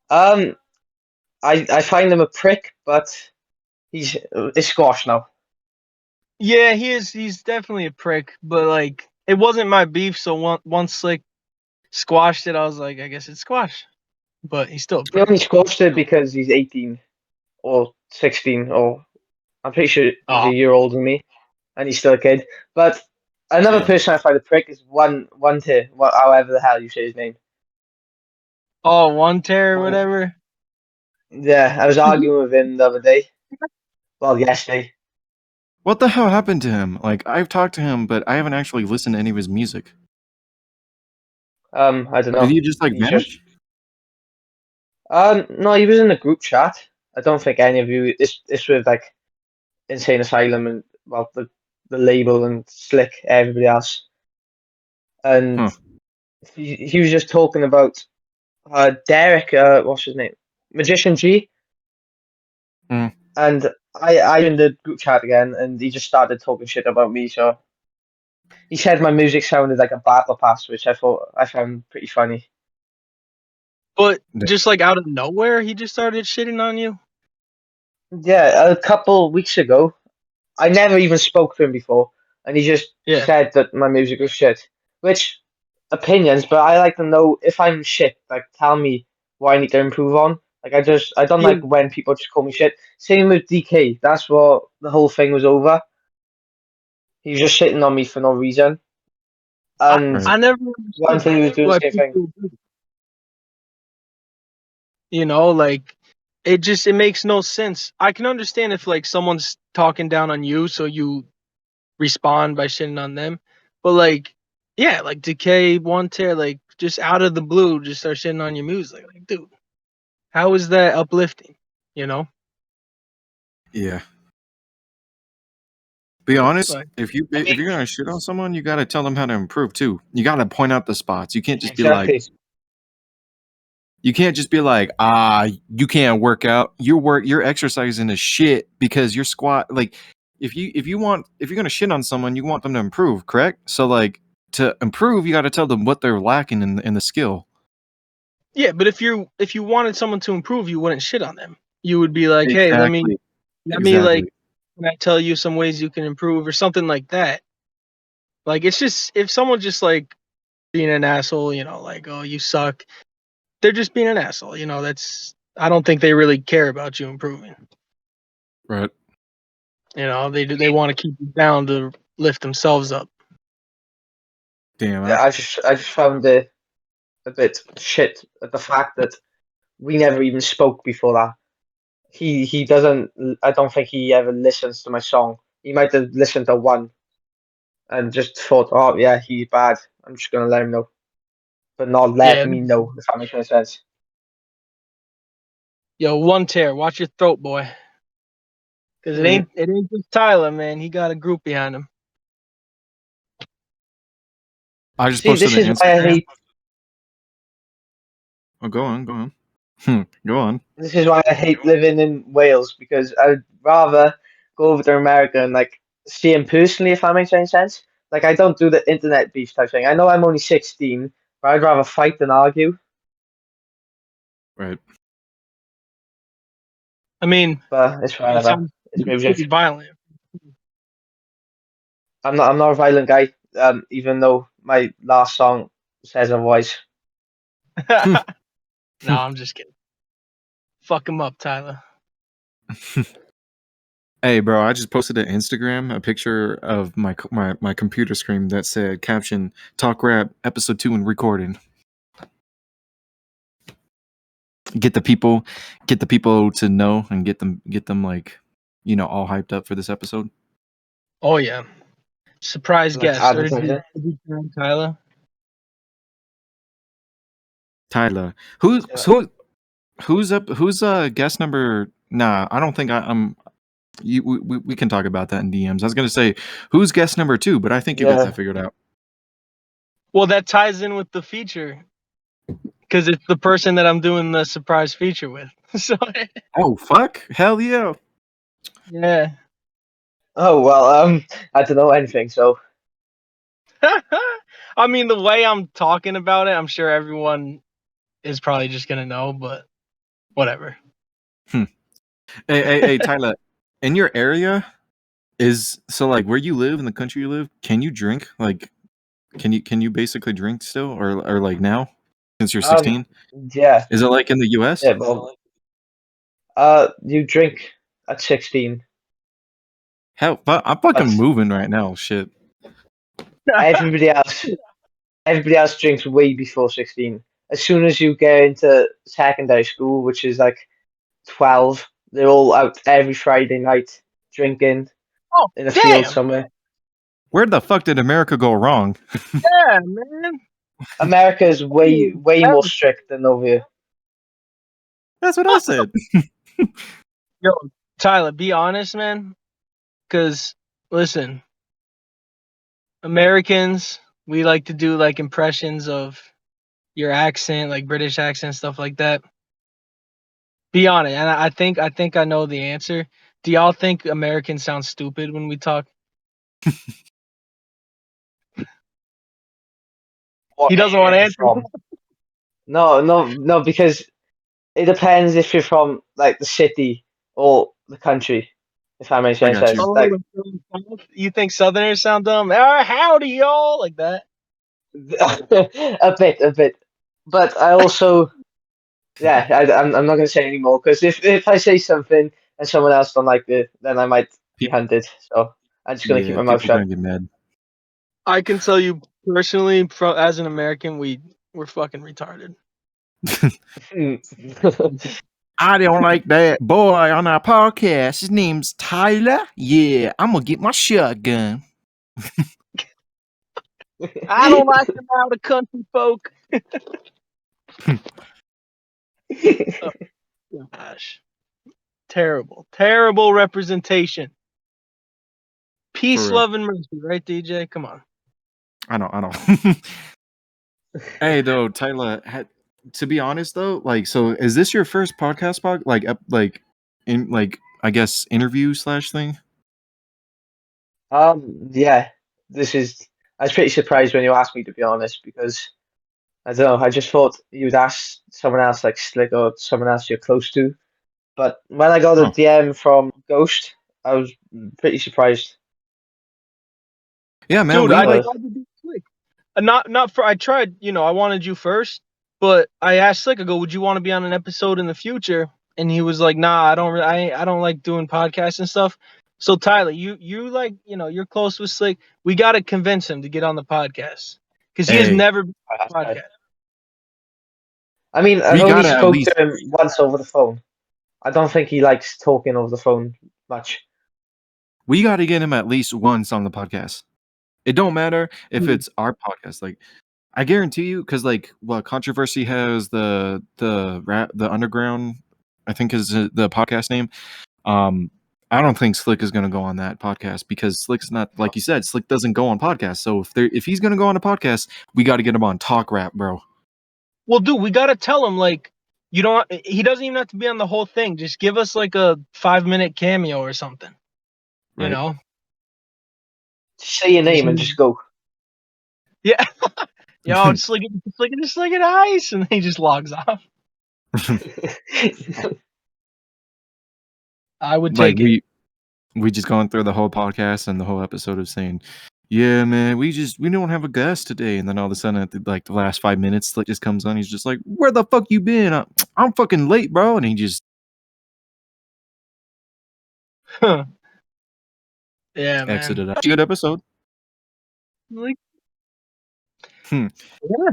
Speaker 3: Um, I find him a prick, but he's squashed now.
Speaker 2: Yeah, he is. He's definitely a prick, but like, it wasn't my beef. So once Slick squashed it, I was like, I guess it's squash. But he's still a
Speaker 3: He
Speaker 2: prick.
Speaker 3: only squashed it because he's 18 or 16, or I'm pretty sure he's a
Speaker 2: Oh,
Speaker 3: year older than me, and he's still a kid. But another
Speaker 1: Yeah.
Speaker 3: person I find a prick is one to however the hell you say his name.
Speaker 2: one tear or whatever.
Speaker 3: Yeah, I was arguing with him the other day. Well, yesterday.
Speaker 1: What the hell happened to him? Like, I've talked to him, but I haven't actually listened to any of his music.
Speaker 3: I don't
Speaker 1: Did
Speaker 3: know.
Speaker 1: he just like
Speaker 3: He's just
Speaker 1: vanish?
Speaker 3: no, he was in a group chat. I don't think any of you. It's with like Insane Asylum and well the label and Slick, everybody else, and
Speaker 1: Huh.
Speaker 3: he was just talking about Derek. What's his name? Magician G.
Speaker 1: Mm.
Speaker 3: And I in the group chat again, and he just started talking shit about me. So he said my music sounded like a battle pass, which I found pretty funny.
Speaker 2: But just like out of nowhere, he just started shitting on you.
Speaker 3: Yeah, a couple weeks ago, I never even spoke to him before, and he just
Speaker 2: Yeah.
Speaker 3: said that my music was shit. Which opinions, but I like to know if I'm shit. Like, tell me what I need to improve on. Like, I don't
Speaker 2: Yeah.
Speaker 3: like when people just call me shit. Same with DK. That's what the whole thing was over. He was just shitting on me for no reason. And
Speaker 1: Right.
Speaker 2: I never
Speaker 3: one
Speaker 2: understood
Speaker 3: thing he was doing the
Speaker 2: why
Speaker 3: same thing.
Speaker 2: people do. Like it makes no sense. I can understand if like someone's talking down on you, so you respond by shitting on them. But like, yeah, like Decay, One Tear, like just out of the blue, just start shitting on your music. Like, dude, how is that uplifting? You know?
Speaker 1: Yeah. Be honest,
Speaker 2: Like,
Speaker 1: if you're gonna shit on someone, you gotta tell them how to improve too. You gotta point out the spots. You can't just be like,
Speaker 3: Exactly.
Speaker 1: you can't just be like, you can't work out. You're exercising is shit because your squat. Like, if you're gonna shit on someone, you want them to improve, correct? So like to improve, you got to tell them what they're lacking in the skill.
Speaker 2: yeah, but if you wanted someone to improve, you wouldn't shit on them. You would be like, hey,
Speaker 1: Exactly.
Speaker 2: let me like,
Speaker 1: Exactly.
Speaker 2: can I tell you some ways you can improve or something like that. Like it's just if someone just like being an asshole, like, oh, you suck. They're just being an asshole. That's I don't think they really care about you improving.
Speaker 1: Right.
Speaker 2: They want to keep you down to lift themselves up.
Speaker 1: Damn.
Speaker 3: Yeah, I just found it a bit shit at the fact that we never even spoke before that. He doesn't. I don't think he ever listens to my song. He might have listened to one and just thought, oh yeah, he's bad. I'm just gonna let him know, but not let
Speaker 2: Yeah.
Speaker 3: me know if that makes any sense.
Speaker 2: Yo, One Tear, watch your throat, boy. Cause it
Speaker 3: Mhm.
Speaker 2: ain't just Tyler, man. He got a group behind him.
Speaker 1: I just
Speaker 3: See,
Speaker 1: posted
Speaker 3: this
Speaker 1: an
Speaker 3: is why I
Speaker 1: Instagram.
Speaker 3: hate.
Speaker 1: Oh, go on. Go on. Go on.
Speaker 3: This is why I hate living in Wales because I'd rather go over to America and like see him personally, if that makes any sense. Like I don't do the internet beef type thing. I know I'm only 16, but I'd rather fight than argue.
Speaker 1: Right.
Speaker 2: I mean,
Speaker 3: But it's
Speaker 2: it
Speaker 3: whatever.
Speaker 2: sounds
Speaker 3: It's
Speaker 2: pretty
Speaker 3: music.
Speaker 2: violent.
Speaker 3: I'm not a violent guy. Even though my last song says otherwise.
Speaker 2: No, I'm just kidding. Fuck him up, Tyler.
Speaker 1: Hey, bro, I just posted on Instagram a picture of my computer screen that said caption Talk Rap episode 2 and recording. Get the people to know and get them like, all hyped up for this episode.
Speaker 2: Oh yeah. Surprise
Speaker 3: Like
Speaker 2: guest. Or
Speaker 3: advertising.
Speaker 2: did you tell Tyler?
Speaker 1: Thyla.
Speaker 3: Yeah.
Speaker 1: Who's guest number? Nah, I don't think we can talk about that in DMs. I was gonna say who's guest number 2, but I think you got that
Speaker 3: Yeah.
Speaker 1: figured out.
Speaker 2: Well, that ties in with the feature. because it's the person that I'm doing the surprise feature with. So
Speaker 1: Oh fuck! Hell yeah!
Speaker 2: yeah.
Speaker 3: Oh well, I don't know anything, so
Speaker 2: I mean, the way I'm talking about it, I'm sure everyone is probably just gonna know, but whatever.
Speaker 1: Hey, Tyler, in your area like where you live in the country you live, can you drink? Like, can you basically drink still, or like now since you're
Speaker 3: um
Speaker 1: 16?
Speaker 3: yeah,
Speaker 1: Is it like in the U.S.?
Speaker 3: yeah, well, you drink at 16.
Speaker 1: Hell, I'm fucking
Speaker 3: But
Speaker 1: moving right now. Shit.
Speaker 3: everybody else everybody else drinks way before 16. As soon as you get into secondary school, which is like 12, they're all out every Friday night drinking
Speaker 2: Oh,
Speaker 3: in a field
Speaker 2: damn!
Speaker 3: somewhere.
Speaker 1: Where the fuck did America go wrong?
Speaker 2: Yeah, man.
Speaker 3: America is way more strict than over here.
Speaker 1: That's what I said.
Speaker 2: Yo, Tyler, be honest, man. Because listen, Americans, we like to do like impressions of your accent, like British accent, stuff like that. Be honest, and I think I know the answer. Do y'all think Americans sound stupid when we talk?
Speaker 3: What
Speaker 2: He doesn't want to
Speaker 3: area you're
Speaker 2: answer.
Speaker 3: from? No, because it depends if you're from like the city or the country. If that makes
Speaker 1: I
Speaker 3: any
Speaker 1: got
Speaker 3: sense.
Speaker 1: you.
Speaker 2: Oh,
Speaker 3: Like
Speaker 2: you think Southerners sound dumb? Howdy, y'all, like that.
Speaker 3: a bit. But I also, yeah, I'm not gonna say anymore because if I say something and someone else don't like it, then I might be
Speaker 1: People,
Speaker 3: hunted. So I'm just gonna keep
Speaker 1: yeah,
Speaker 3: my mouth
Speaker 1: people are
Speaker 3: shut.
Speaker 1: gonna get mad.
Speaker 2: I can tell you personally, as an American, we're fucking retarded.
Speaker 1: I don't like that boy on our podcast. His name's Tyler. Yeah, I'm gonna get my shotgun.
Speaker 2: I don't like them out of country folk. Oh gosh, terrible representation.
Speaker 1: For
Speaker 2: Peace,
Speaker 1: real.
Speaker 2: love, and mercy, right, DJ? Come on.
Speaker 1: I know. Hey, though, Tyler. To be honest, though, like, so is this your first podcast, like, in like, I guess interview slash thing?
Speaker 3: Yeah, this is. I was pretty surprised when you asked me, to be honest, because I don't know. I just thought you'd ask someone else like Slick or someone else you're close to. But when I got a
Speaker 1: Oh,
Speaker 3: DM from Ghost, I was pretty surprised.
Speaker 1: yeah, man.
Speaker 2: Dude,
Speaker 1: We
Speaker 2: I
Speaker 1: like,
Speaker 3: So,
Speaker 2: tried to be slick. Not for I tried, I wanted you first, but I asked Slick, I go, would you want to be on an episode in the future? And he was like, nah, I don't like doing podcasts and stuff. So Tyler, you like, you're close with Slick. We gotta convince him to get on the podcast. Because he has
Speaker 1: hey,
Speaker 2: never been on a podcast.
Speaker 3: I mean, I've
Speaker 1: we
Speaker 3: only
Speaker 1: gotta at
Speaker 3: spoke
Speaker 1: least,
Speaker 3: to him once over the phone. I don't think he likes talking over the phone much.
Speaker 1: we gotta get him at least once on the podcast. It don't matter if
Speaker 2: Dude,
Speaker 1: it's our podcast. Like, I guarantee you, because like, what Controversy has the underground, I think is the podcast name. Um, I don't think Slick is gonna go on that podcast because Slick's not, like you said, Slick doesn't go on podcasts. So if he's gonna go on a podcast, we got to get him on Talk Rap, bro.
Speaker 2: well, dude, we gotta tell him like he doesn't even have to be on the whole thing. Just give us like a 5-minute cameo or something. You
Speaker 1: Right?
Speaker 2: know?
Speaker 3: Just say your
Speaker 2: Just
Speaker 3: name and just go.
Speaker 2: yeah. Yo, just slick it ice, and he just logs off. I would
Speaker 1: Like
Speaker 2: take it.
Speaker 1: we just going through the whole podcast and the whole episode of saying, yeah, man, we don't have a guest today, and then all of a sudden at the last 5 minutes, Slick just comes on. He's just like, where the fuck you been? I'm fucking late, bro, and he just
Speaker 2: Yeah, man.
Speaker 1: exited. Good episode.
Speaker 2: Like,
Speaker 1: Hmm.
Speaker 2: yeah.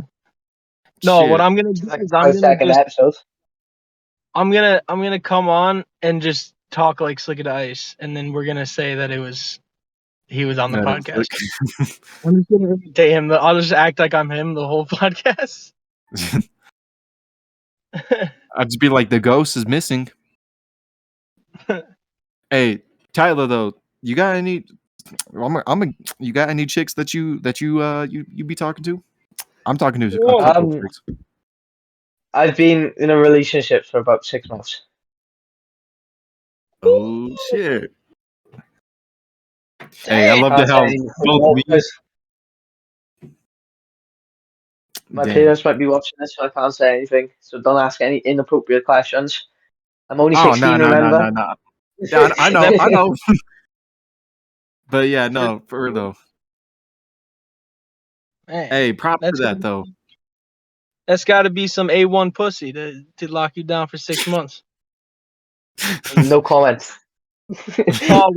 Speaker 2: No, what
Speaker 1: Shit.
Speaker 2: I'm gonna do
Speaker 3: Like
Speaker 2: is
Speaker 3: a second episode.
Speaker 2: I'm gonna come on and just talk like Slick of Ice, and then we're gonna say that he was on the
Speaker 1: That is
Speaker 2: podcast.
Speaker 1: Slick.
Speaker 2: I'm just gonna imitate him. I'll just act like I'm him the whole podcast.
Speaker 1: I'd just be like, the ghost is missing. Hey, Tyler, though, you got any? You got any chicks that you be talking to? I'm talking to a
Speaker 2: Whoa.
Speaker 1: couple of
Speaker 3: Um,
Speaker 1: chicks.
Speaker 3: I've been in a relationship for about 6 months.
Speaker 1: Oh shit! Hey, I love to
Speaker 3: Can't say
Speaker 1: help
Speaker 3: anything
Speaker 1: both
Speaker 3: more
Speaker 1: me.
Speaker 3: because my
Speaker 1: Damn.
Speaker 3: parents might be watching this, so I can't say anything. So don't ask any inappropriate questions. I'm only
Speaker 1: Oh no
Speaker 3: 16,
Speaker 1: no no
Speaker 3: remember?
Speaker 1: no no. Yeah, I know, I know. But yeah,
Speaker 2: Good.
Speaker 1: no, for real though.
Speaker 2: Man,
Speaker 1: Hey, props for
Speaker 2: that's
Speaker 1: that though.
Speaker 2: got to be some A1 pussy to lock you down for 6 months.
Speaker 3: No comment.
Speaker 2: Oh,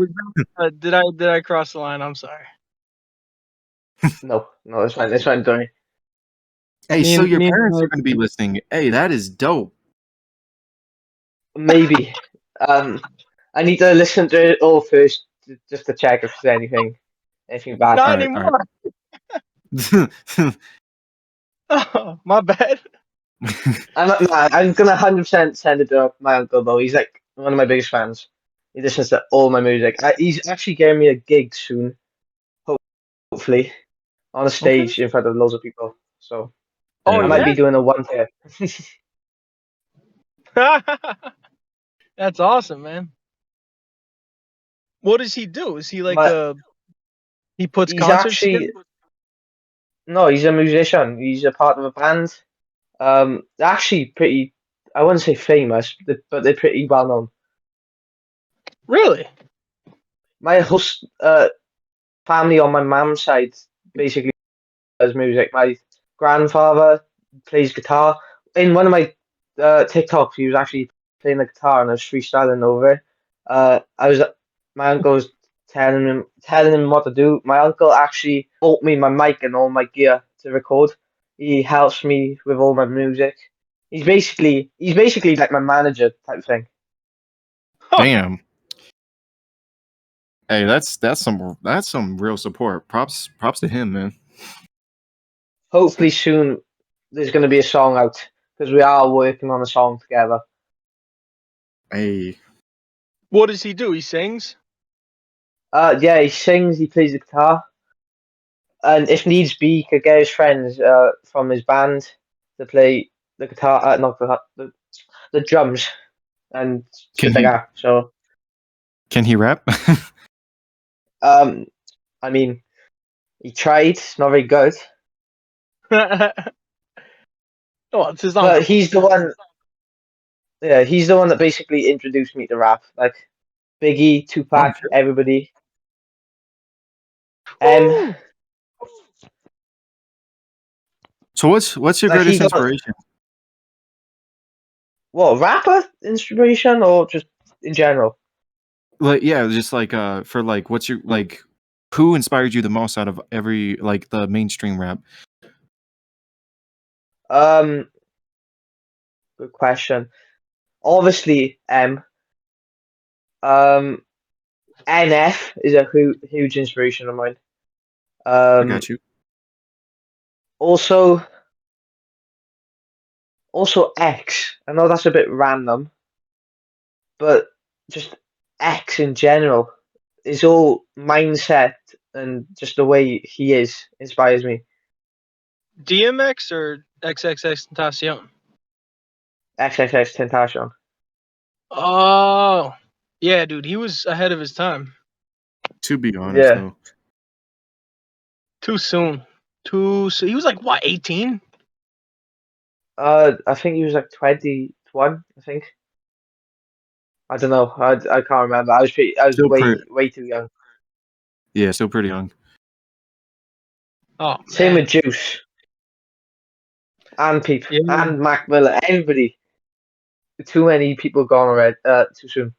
Speaker 2: did I cross the line? I'm sorry.
Speaker 3: No, it's fine. It's fine, Tony.
Speaker 1: Hey,
Speaker 2: Me
Speaker 1: so
Speaker 2: and
Speaker 1: your
Speaker 2: me and
Speaker 1: parents are going to be listening. Hey, that is dope.
Speaker 3: Maybe. I need to listen to it all first, just to check if there's anything bad.
Speaker 2: not
Speaker 1: All
Speaker 2: anymore.
Speaker 1: right.
Speaker 2: Oh, my bad.
Speaker 3: I'm gonna 100% send it to my uncle though. He's like one of my biggest fans. He listens to all my music. He's actually getting me a gig soon, hopefully, on a
Speaker 2: Okay.
Speaker 3: stage in front of loads of people. So
Speaker 2: Oh
Speaker 3: I
Speaker 1: Hell
Speaker 3: might
Speaker 1: yeah.
Speaker 3: be doing a one here.
Speaker 2: yeah. That's awesome, man. What does he do? Is he like
Speaker 3: But
Speaker 2: he puts
Speaker 3: he's
Speaker 2: concerts together?
Speaker 3: actually no, he's a musician. He's a part of a band. Actually pretty. I wouldn't say famous, but they're pretty well known.
Speaker 2: Really?
Speaker 3: My host family on my mum's side basically does music. My grandfather plays guitar. In one of my TikToks, he was actually playing the guitar and I was freestyling over it. I was my uncle was telling him what to do. My uncle actually bought me my mic and all my gear to record. He helps me with all my music. He's basically like my manager type thing.
Speaker 2: Huh.
Speaker 1: Damn. Hey, that's some real support. Props to him, man.
Speaker 3: Hopefully soon there's going to be a song out because we are working on a song together.
Speaker 1: Hey,
Speaker 2: What does he do? He sings?
Speaker 3: Yeah, he sings, he plays the guitar, and if needs be, he could get his friends from his band to play the guitar, not the drums and
Speaker 1: can
Speaker 3: shit like
Speaker 1: he
Speaker 3: that. So,
Speaker 1: can he rap?
Speaker 3: um, I mean, he tried, it's not very good,
Speaker 2: Oh, it's his
Speaker 3: but
Speaker 2: uncle.
Speaker 3: he's the one. Yeah, he's the one that basically introduced me to rap, like Biggie,
Speaker 1: Oh
Speaker 3: Tupac,
Speaker 1: shit.
Speaker 3: everybody. Um,
Speaker 2: Woo!
Speaker 1: So what's your
Speaker 3: like he
Speaker 1: greatest
Speaker 3: got
Speaker 1: inspiration?
Speaker 3: what rapper inspiration or just in general.
Speaker 1: Like yeah, just like for like what's your like who inspired you the most out of every like the mainstream rap?
Speaker 3: Um, Good question. Obviously, um, NF is a huge inspiration of mine.
Speaker 1: I
Speaker 3: Um,
Speaker 1: got you.
Speaker 3: also, also X. I know that's a bit random, but just X in general. His all mindset and just the way he is inspires me.
Speaker 2: DMX or XXX Tentacion?
Speaker 3: XXX Tentacion.
Speaker 2: Oh, yeah, dude. He was ahead of his time.
Speaker 1: To be honest
Speaker 3: Yeah.
Speaker 1: though.
Speaker 2: Too soon. Too soon. He was like, what, 18?
Speaker 3: I think he was like 21. I think. I don't know. I can't remember. I was
Speaker 1: Still pretty
Speaker 3: way too young.
Speaker 1: yeah, still pretty young.
Speaker 2: Oh,
Speaker 3: Same
Speaker 2: man.
Speaker 3: with Juice and Peep
Speaker 2: Yeah.
Speaker 3: and Mac Miller. Everybody. Too many people gone already. Too soon.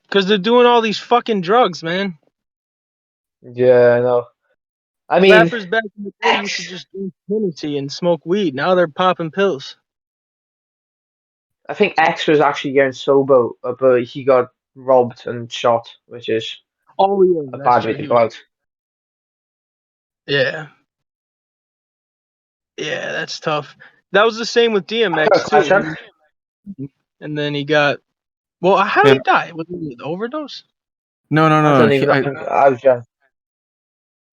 Speaker 2: Because they're doing all these fucking drugs, man.
Speaker 3: Yeah, I know. I mean,
Speaker 2: Rappers back in the day used to
Speaker 3: X.
Speaker 2: just drink Hennessy and smoke weed. Now they're popping pills.
Speaker 3: I think X was actually getting sober, but he got robbed and shot, which is
Speaker 2: Oh, yeah,
Speaker 3: a
Speaker 2: that's
Speaker 3: bad way
Speaker 2: true.
Speaker 3: to
Speaker 2: He
Speaker 3: go
Speaker 2: was.
Speaker 3: out.
Speaker 2: Yeah. Yeah, that's tough. That was the same with
Speaker 3: I've got
Speaker 2: DMX,
Speaker 3: a question.
Speaker 2: too. And then he got. Well, how did
Speaker 1: Yeah,
Speaker 2: he die? Was it an overdose?
Speaker 3: I
Speaker 1: no.
Speaker 3: don't even know. I was young.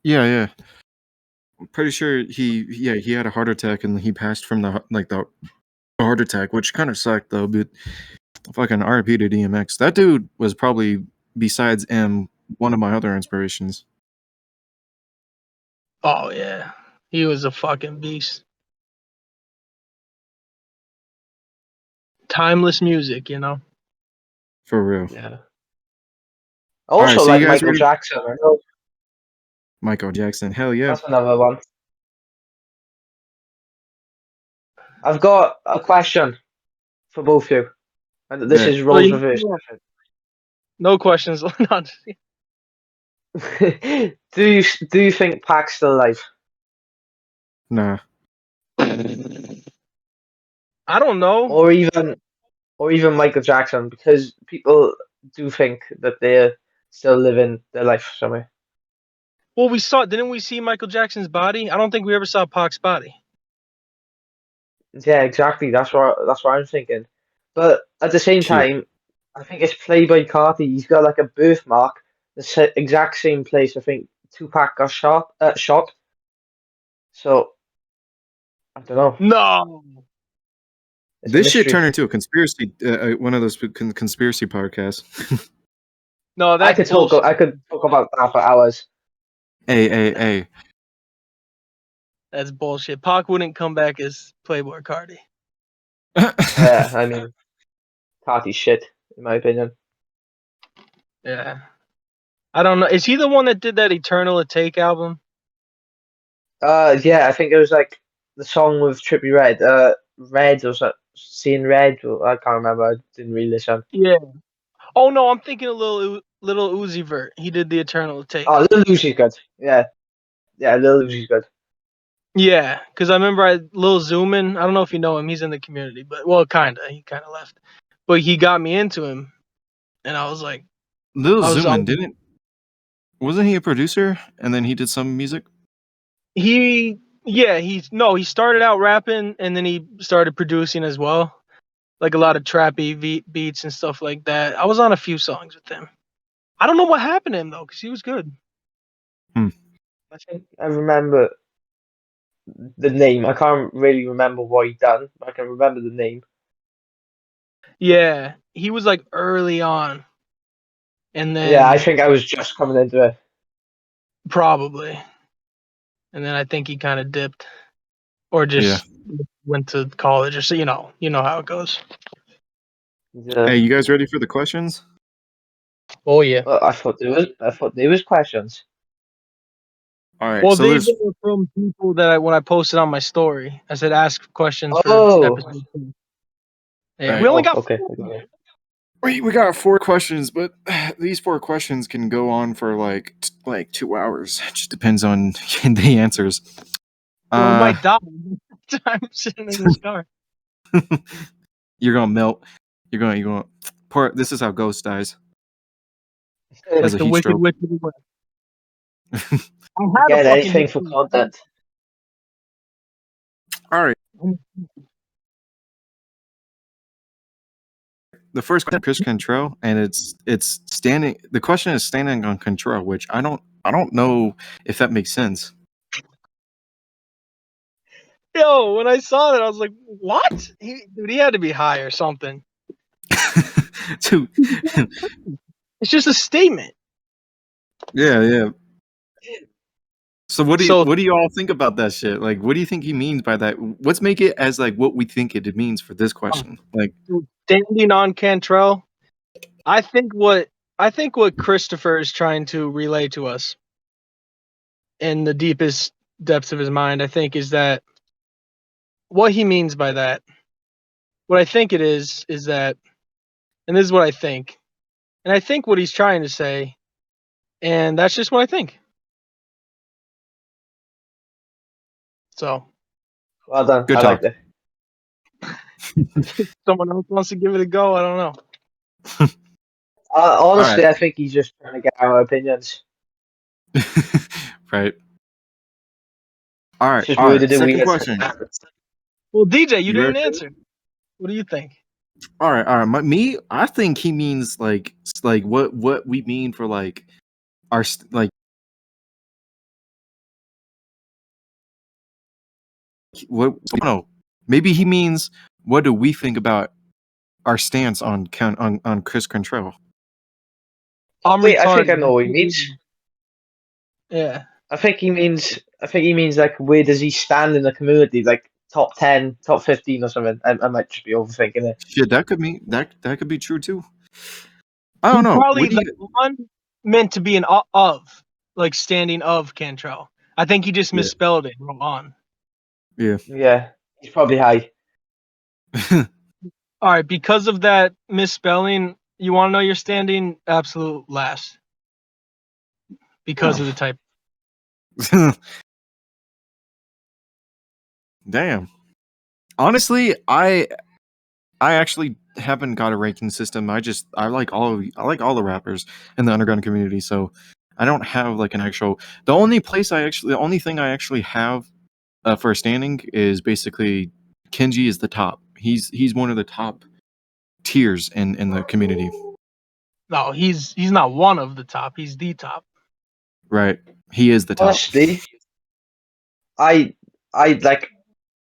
Speaker 1: Yeah. I'm pretty sure he had a heart attack and he passed from the a heart attack, which kind of sucked though. But fucking RIP to DMX. That dude was probably, besides M, one of my other inspirations.
Speaker 2: Oh yeah, he was a fucking beast. Timeless music, you know.
Speaker 1: For real.
Speaker 3: Yeah.
Speaker 1: All right,
Speaker 3: Also,
Speaker 1: so
Speaker 3: like
Speaker 1: you guys
Speaker 3: Michael
Speaker 1: ready?
Speaker 3: Jackson. I know
Speaker 1: Michael Jackson. Hell yeah.
Speaker 3: that's another one. I've got a question for both of you, and this
Speaker 1: Bet.
Speaker 3: is
Speaker 2: So
Speaker 3: roles reversed.
Speaker 2: no questions. Not-
Speaker 3: Do you think Pac's still alive,
Speaker 1: Nah.
Speaker 2: I don't know.
Speaker 3: or even Michael Jackson? Because people do think that they're still living their life somewhere.
Speaker 2: Well, didn't we see Michael Jackson's body? I don't think we ever saw Pac's body.
Speaker 3: Yeah, exactly. That's what I'm thinking. But at the same
Speaker 1: Shit.
Speaker 3: time, I think it's Playboy Carti. He's got like a birthmark, exact same place. I think Tupac got shot. So I don't know.
Speaker 2: No.
Speaker 3: It's a
Speaker 1: This shit
Speaker 3: mystery.
Speaker 1: turned into a conspiracy, one of those conspiracy podcasts.
Speaker 2: No,
Speaker 3: I
Speaker 2: that's
Speaker 3: could talk.
Speaker 2: bullshit.
Speaker 3: I could talk about that for hours.
Speaker 1: Hey.
Speaker 2: That's bullshit. Pac wouldn't come back as Playboy Cardi.
Speaker 3: Yeah, I mean, Carti's shit in my opinion.
Speaker 2: Yeah. I don't know. Is he the one that did that Eternal Take album?
Speaker 3: Yeah, I think it was like the song with Trippie Red. Red or something. Seeing Red. I can't remember. I didn't really listen.
Speaker 2: Yeah. Oh no, I'm thinking of little Uzi Vert. He did the Eternal Take.
Speaker 3: Oh, Lil Uzi's good. Yeah, Lil Uzi's good.
Speaker 2: Yeah, because I remember Lil Zoomin. I don't know if you know him. He's in the community, but well, kinda. He kind of left, but he got me into him, and I was like,
Speaker 1: Lil
Speaker 2: I was
Speaker 1: Zoomin wasn't he a producer and then he did some music?
Speaker 2: he he started out rapping and then he started producing as well, like a lot of trappy beats and stuff like that. I was on a few songs with him. I don't know what happened to him though, because he was good.
Speaker 3: I think I remember the name. I can't really remember what he done, but I can remember the name.
Speaker 2: Yeah, he was like early on, and
Speaker 3: Yeah, I
Speaker 2: then
Speaker 3: think I was just coming into it.
Speaker 2: probably, and then I think he kind of dipped or
Speaker 1: Yeah.
Speaker 2: just went to college or so. You know how it goes.
Speaker 3: Yeah.
Speaker 1: Hey, you guys ready for the questions?
Speaker 2: Oh yeah.
Speaker 3: Well, I thought there was questions.
Speaker 1: All right.
Speaker 2: Well,
Speaker 1: So
Speaker 2: these
Speaker 1: there's
Speaker 2: were from people that when I posted on my story, I said ask questions for
Speaker 3: Oh,
Speaker 2: episode 2. Yeah, we
Speaker 1: right.
Speaker 2: only got
Speaker 3: okay.
Speaker 2: 4.
Speaker 1: We got 4 questions, but these 4 questions can go on for like 2 hours. It just depends on the answers.
Speaker 2: So we might die. I'm sitting in this car.
Speaker 1: You're gonna melt. You're gonna poor. This is how Ghost dies. Has
Speaker 2: Like
Speaker 1: a
Speaker 2: the
Speaker 1: heat
Speaker 2: wicked,
Speaker 1: stroke.
Speaker 2: wicked west. I had a
Speaker 3: Again,
Speaker 2: fucking
Speaker 3: anything
Speaker 2: heat
Speaker 3: for
Speaker 2: stroke.
Speaker 3: content.
Speaker 1: All right. The first question, Chris Control, and it's standing. The question is standing on control, which I don't know if that makes sense.
Speaker 2: Yo, when I saw that, I was like, "What? Dude, he had to be high or something."
Speaker 1: Dude,
Speaker 2: It's just a statement.
Speaker 1: yeah. So what
Speaker 2: So
Speaker 1: do you all think about that shit? Like, what do you think he means by that? Let's make it as like what we think it means for this question. Like,
Speaker 2: standing on Cantrell, I think what Christopher is trying to relay to us in the deepest depths of his mind, I think, is that what he means by that. What I think it is that, and this is what I think, and I think what he's trying to say, and that's just what I think. So,
Speaker 3: Well done.
Speaker 1: good
Speaker 3: I
Speaker 1: talk.
Speaker 3: liked it.
Speaker 2: someone else wants to give it a go. I don't know.
Speaker 1: All right.
Speaker 3: Honestly, I think he's just trying to get our opinions.
Speaker 1: Right. All right.
Speaker 3: Just
Speaker 1: All right.
Speaker 3: worded it
Speaker 1: Second
Speaker 3: weird.
Speaker 1: question.
Speaker 2: Well, DJ, you
Speaker 1: You
Speaker 2: didn't
Speaker 1: ready?
Speaker 2: answer. What do you think?
Speaker 1: All right. Me, I think he means like what we mean for like our like what I don't know. Maybe he means what do we think about our stance on Chris Cantrell?
Speaker 2: I'm
Speaker 3: Wait, I think I
Speaker 2: retarded.
Speaker 3: know what he means.
Speaker 2: Yeah.
Speaker 3: I think he means like where does he stand in the community? Like top 10, top 15 or something. I might just be overthinking it.
Speaker 1: Shit, that could be true too. I don't
Speaker 2: He's
Speaker 1: know.
Speaker 2: probably
Speaker 1: What do
Speaker 2: like
Speaker 1: you?
Speaker 2: one meant to be an of, like standing of Cantrell. I think he just
Speaker 1: Yeah.
Speaker 2: misspelled it wrong on.
Speaker 1: Yeah.
Speaker 3: Yeah, he's probably high.
Speaker 2: All right, because of that misspelling, you want to know your standing? Absolute last. Because of the type.
Speaker 1: Damn. Honestly, I actually haven't got a ranking system. I like all the rappers in the underground community, so I don't have like an actual. The only thing I actually have for a standing is basically Kenji is the top. He's one of the top tiers in the community.
Speaker 2: No, he's not one of the top. He's the top.
Speaker 1: Right. He is the top.
Speaker 3: Honestly, I like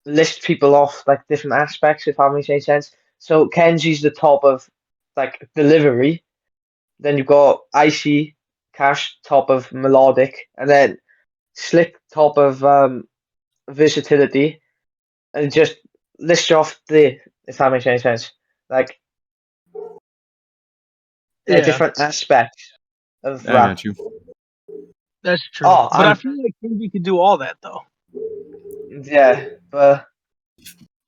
Speaker 3: list people off like different aspects if that makes any sense. So Kenji's the top of like delivery. Then you've got Icy, Cash top of melodic, and then Slick top of versatility, and just list off the if that makes any sense. Like they're
Speaker 2: Yeah,
Speaker 3: different aspects of
Speaker 1: I
Speaker 3: rap.
Speaker 1: got you.
Speaker 2: that's true.
Speaker 3: Oh,
Speaker 2: But I
Speaker 3: and
Speaker 2: feel like Kenji could do all that though.
Speaker 3: yeah, but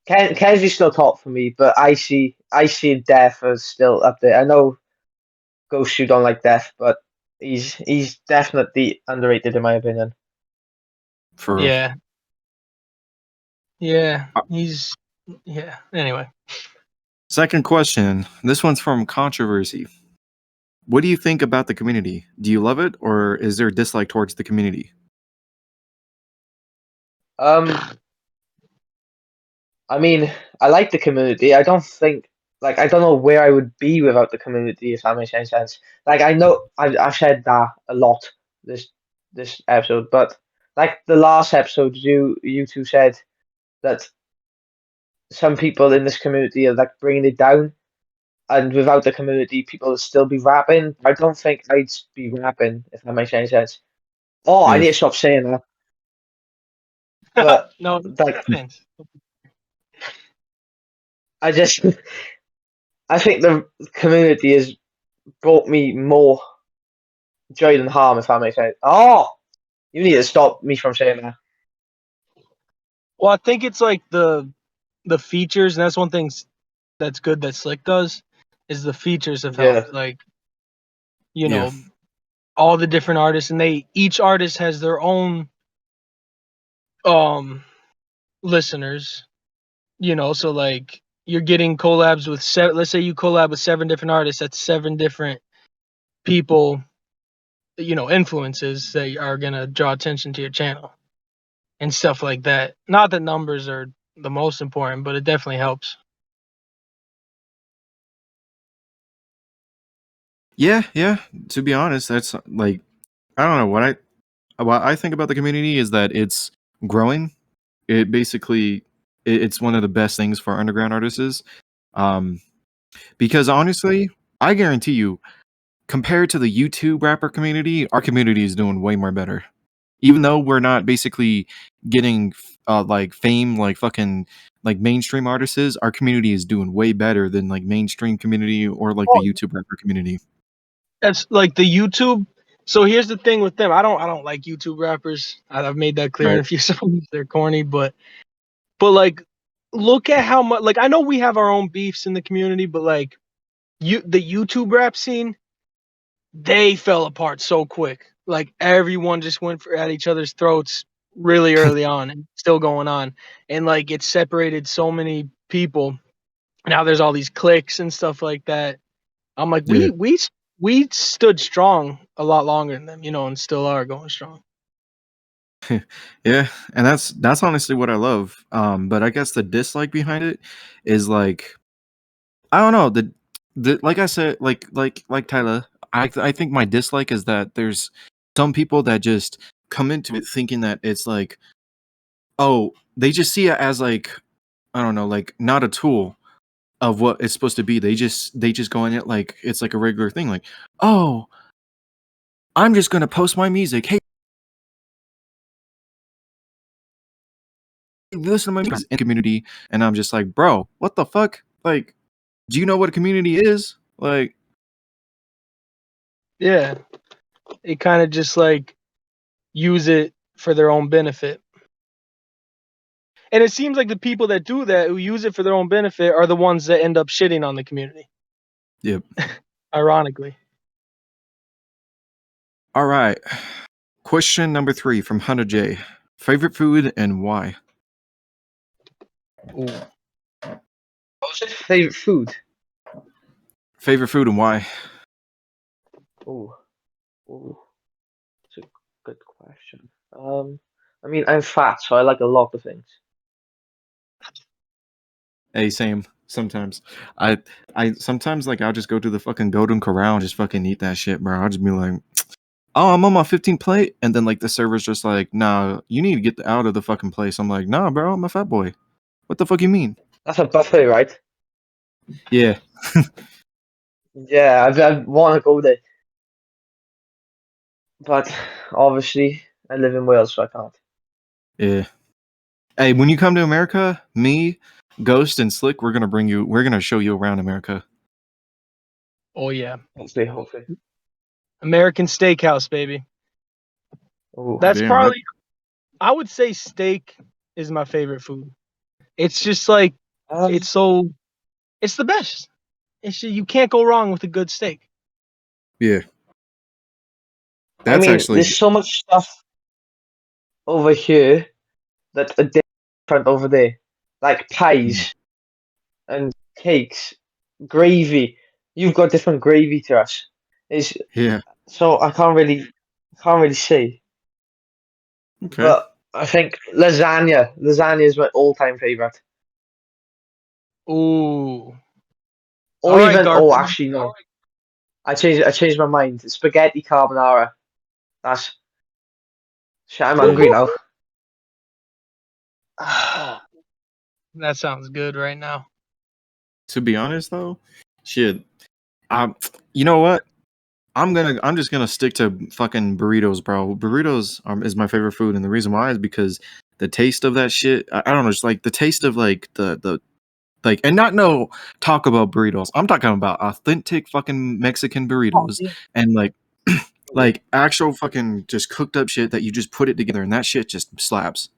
Speaker 3: Kenji's still top for me, but Icy and Def are still up there. I know Ghost, you don't like Def, but he's definitely underrated in my opinion.
Speaker 1: For real.
Speaker 2: Yeah. Yeah. He's yeah. Anyway.
Speaker 1: Second question. This one's from Controversy. What do you think about the community? Do you love it, or is there a dislike towards the community?
Speaker 3: I mean, I like the community. I don't think like I don't know where I would be without the community if that makes any sense. Like I know I've said that a lot this episode, but like the last episode, you two said that some people in this community are like bringing it down, and without the community, people would still be rapping. I don't think I'd be rapping if that makes any sense. Oh, I
Speaker 1: Yeah.
Speaker 3: need to stop saying that. But
Speaker 2: No
Speaker 3: like
Speaker 2: offense.
Speaker 3: I just I think the community has brought me more joy than harm, if that makes sense. Oh, you need to stop me from saying that.
Speaker 2: Well, I think it's like the features, and that's one thing that's good that Slick does, is the features have
Speaker 3: Yeah,
Speaker 2: helped. Like,
Speaker 1: Yeah.
Speaker 2: all the different artists, and each artist has their own listeners. So like you're getting collabs with let's say you collab with 7 different artists, that's 7 different people, influences that are gonna draw attention to your channel and stuff like that. Not that numbers are the most important, but it definitely helps.
Speaker 1: Yeah. To be honest, that's like I don't know what I think about the community is that it's growing. It basically it's one of the best things for underground artists. Um, because honestly, I guarantee you, compared to the YouTube rapper community, our community is doing way more better. Even though we're not basically getting like fame like fucking like mainstream artists, our community is doing way better than like mainstream community or like the
Speaker 2: Oh,
Speaker 1: YouTube rapper community.
Speaker 2: that's like the YouTube. So here's the thing with them. I don't like YouTube rappers. I've made that clear in
Speaker 1: Right.
Speaker 2: a few songs. They're corny, but like look at how much, like, I know we have our own beefs in the community, but like the YouTube rap scene, they fell apart so quick. Like everyone just went at each other's throats really early on, and still going on. And like it separated so many people. Now there's all these cliques and stuff like that. I'm like,
Speaker 1: Yeah.
Speaker 2: we stood strong a lot longer than them, and still are going strong.
Speaker 1: Yeah, and that's honestly what I love. But I guess the dislike behind it is like I don't know the like I said like Tyler. I think my dislike is that there's some people that just come into it thinking that it's like oh they just see it as like I don't know, like not a tool of what it's supposed to be. They just go in it like it's like a regular thing. Like, oh, I'm just gonna post my music. Hey, listen to my music in community, and I'm just like, bro, what the fuck? Like, do you know what a community is? Like,
Speaker 2: Yeah, it kind of just like use it for their own benefit. And it seems like the people that do that, who use it for their own benefit, are the ones that end up shitting on the community.
Speaker 1: yep.
Speaker 2: Ironically.
Speaker 1: All right. Question number 3 from Hunter J. Favorite food and why?
Speaker 2: Ooh.
Speaker 3: What was your favorite food?
Speaker 1: Favorite food and why?
Speaker 3: Oh, that's a good question. I mean, I'm fat, so I like a lot of things.
Speaker 1: Hey, same. Sometimes I sometimes like I'll just go to the fucking Golden Corral and just fucking eat that shit, bro. I'll just be like, oh, I'm on my 15 plate, and then like the server's just like, nah, you need to get out of the fucking place. I'm like, nah, bro, I'm a fat boy. What the fuck you mean?
Speaker 3: That's a buffet, right?
Speaker 1: Yeah,
Speaker 3: Yeah, I want to go there, but obviously I live in Wales, so I can't.
Speaker 1: yeah. Hey, when you come to America, me, Ghost, and Slick, we're gonna show you around America.
Speaker 2: Oh yeah.
Speaker 3: Hopefully.
Speaker 2: American Steakhouse, baby.
Speaker 3: Oh,
Speaker 2: That's
Speaker 1: Damn right.
Speaker 2: probably, I would say steak is my favorite food. It's just like it's the best. You can't go wrong with a good steak.
Speaker 1: Yeah,
Speaker 3: I
Speaker 1: that's
Speaker 3: mean,
Speaker 1: actually
Speaker 3: there's so much stuff over here that's a different over there, like pies and cakes, gravy. You've got different gravy to us. It's
Speaker 1: yeah.
Speaker 3: so I can't really say,
Speaker 1: Okay.
Speaker 3: but I think lasagna. Lasagna is my all-time favorite.
Speaker 2: Ooh.
Speaker 3: Or
Speaker 2: All right,
Speaker 3: even
Speaker 2: Garfield.
Speaker 3: actually no, I changed my mind. Spaghetti carbonara. That's shit. I'm hungry now.
Speaker 2: Oh, that sounds good right now.
Speaker 1: To be honest though, shit. You know what? I'm just gonna stick to fucking burritos, bro. Burritos is my favorite food, and the reason why is because the taste of that shit. I don't know, just like the taste of like the like, and not no Taco Bell burritos. I'm talking about authentic fucking Mexican burritos, and like actual fucking just cooked up shit that you just put it together, and that shit just slaps.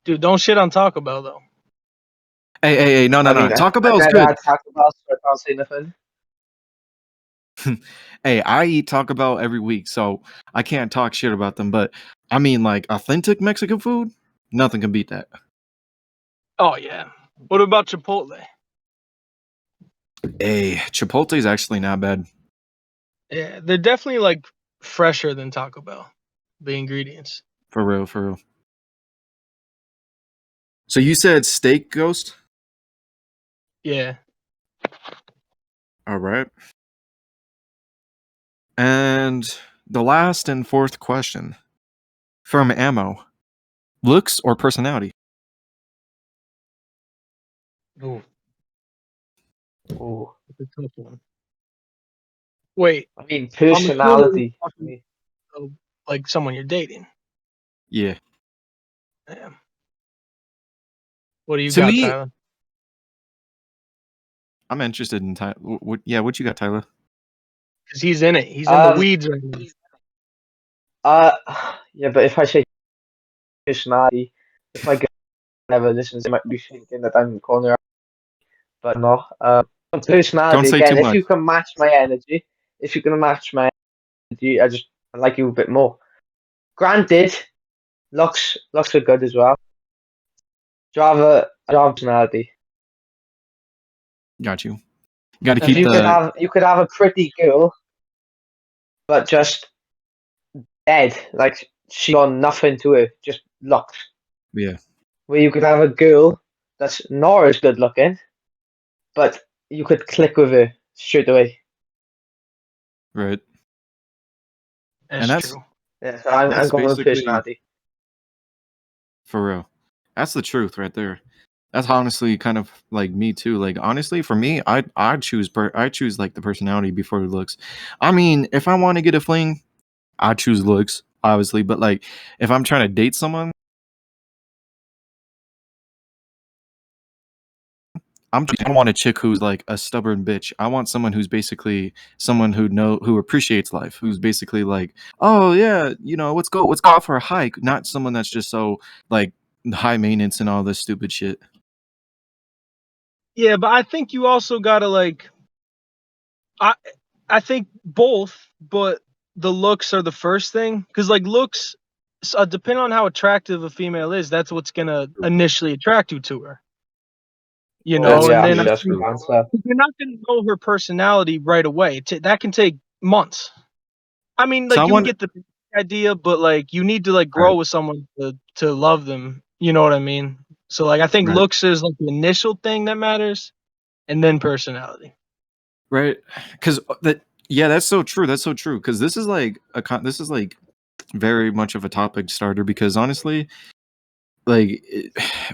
Speaker 2: Dude, don't shit on Taco Bell though.
Speaker 1: Hey, no,
Speaker 3: I mean,
Speaker 1: Taco
Speaker 3: I've
Speaker 1: Bell's
Speaker 3: never
Speaker 1: good.
Speaker 3: had Taco Bell, so I can't say nothing.
Speaker 1: Hey, I eat Taco Bell every week, so I can't talk shit about them. But I mean, like authentic Mexican food, nothing can beat that.
Speaker 2: Oh yeah. What about Chipotle?
Speaker 1: Hey, Chipotle is actually not bad.
Speaker 2: Yeah, they're definitely like fresher than Taco Bell. The ingredients.
Speaker 1: For real, for real. So you said steak, Ghost?
Speaker 2: Yeah.
Speaker 1: All right. And the last and fourth question from Ammo: looks or personality?
Speaker 2: Ooh,
Speaker 3: Oh,
Speaker 2: that's a tough one. Wait,
Speaker 3: I mean,
Speaker 2: I'm assuming you're
Speaker 3: personality. I
Speaker 2: talking
Speaker 3: mean,
Speaker 2: of, like someone you're dating.
Speaker 1: Yeah.
Speaker 2: Damn. What do you
Speaker 1: To
Speaker 2: got,
Speaker 1: me,
Speaker 2: Tyler?
Speaker 1: I'm interested in Tyler. What you got, Tyler?
Speaker 2: Because he's in it. He's in the
Speaker 3: um,
Speaker 2: weeds right now.
Speaker 3: uh, yeah, but if I say personality, if my girl never listens, they might be thinking that I'm calling her out, but no. On
Speaker 1: Don't
Speaker 3: personality
Speaker 1: say
Speaker 3: again,
Speaker 1: too
Speaker 3: if
Speaker 1: much.
Speaker 3: you can match my energy, I like you a bit more. Granted, looks are good as well. Java personality.
Speaker 1: Got you. Got to
Speaker 3: If
Speaker 1: keep
Speaker 3: you could have a pretty girl, but just dead, like she got nothing to it, just looks.
Speaker 1: yeah,
Speaker 3: Where you could have a girl that's not as good looking, but you could click with her straight away.
Speaker 1: right. And
Speaker 2: That's
Speaker 1: that's
Speaker 2: true.
Speaker 3: Yeah, so I'm
Speaker 1: that's
Speaker 3: going with
Speaker 1: basically
Speaker 3: personality.
Speaker 1: for real. That's the truth right there. That's honestly kind of like me too. Like honestly, for me, I choose like the personality before the looks. I mean, if I want to get a fling, I choose looks, obviously. But like, if I'm trying to date someone, I don't want a chick who's like a stubborn bitch. I want someone who's basically someone who appreciates life, who's basically like, oh yeah, let's go out for a hike. Not someone that's just so like high maintenance and all this stupid shit.
Speaker 2: Yeah, but I think you also gotta like I I think both, but the looks are the first thing because like looks, depending on how attractive a female is, that's what's gonna initially attract you to her. You
Speaker 3: Oh
Speaker 2: know,
Speaker 1: That's
Speaker 2: and
Speaker 3: yeah,
Speaker 2: then I
Speaker 3: actually, that's a
Speaker 2: think
Speaker 3: good answer.
Speaker 2: you're not gonna know her personality right away. That can take months. I mean,
Speaker 1: so. I
Speaker 2: like you can
Speaker 1: want
Speaker 2: get the idea, but like you need to like
Speaker 1: right,
Speaker 2: grow with someone to love them. You know what I mean? So like I think
Speaker 1: right,
Speaker 2: looks is like the initial thing that matters, and then personality.
Speaker 1: right, because that yeah, that's so true. That's so true. Because this is like this is like very much of a topic starter. Because honestly, like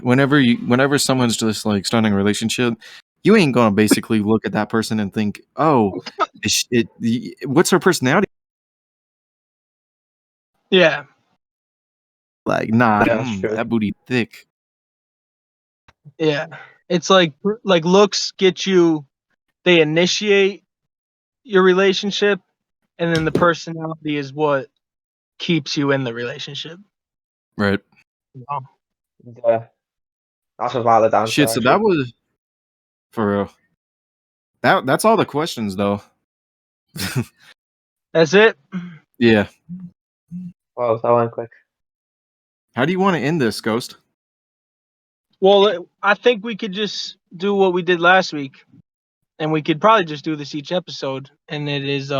Speaker 1: whenever someone's just like starting a relationship, you ain't gonna basically look at that person and think, oh, what's her personality
Speaker 2: Yeah,
Speaker 1: like? Nah,
Speaker 3: Yeah, that's true.
Speaker 1: that booty thick.
Speaker 2: yeah. It's like looks get you. They initiate your relationship, and then the personality is what keeps you in the relationship.
Speaker 1: Right.
Speaker 2: Wow.
Speaker 3: Yeah, that's a valid answer
Speaker 1: Shit. So that
Speaker 3: actually.
Speaker 1: was for real. That's all the questions though.
Speaker 2: That's it.
Speaker 1: Yeah.
Speaker 3: Wow, that went quick.
Speaker 1: How do you want to end this, Ghost?
Speaker 2: Well, I think we could just do what we did last week, and we could probably just do this each episode. And it is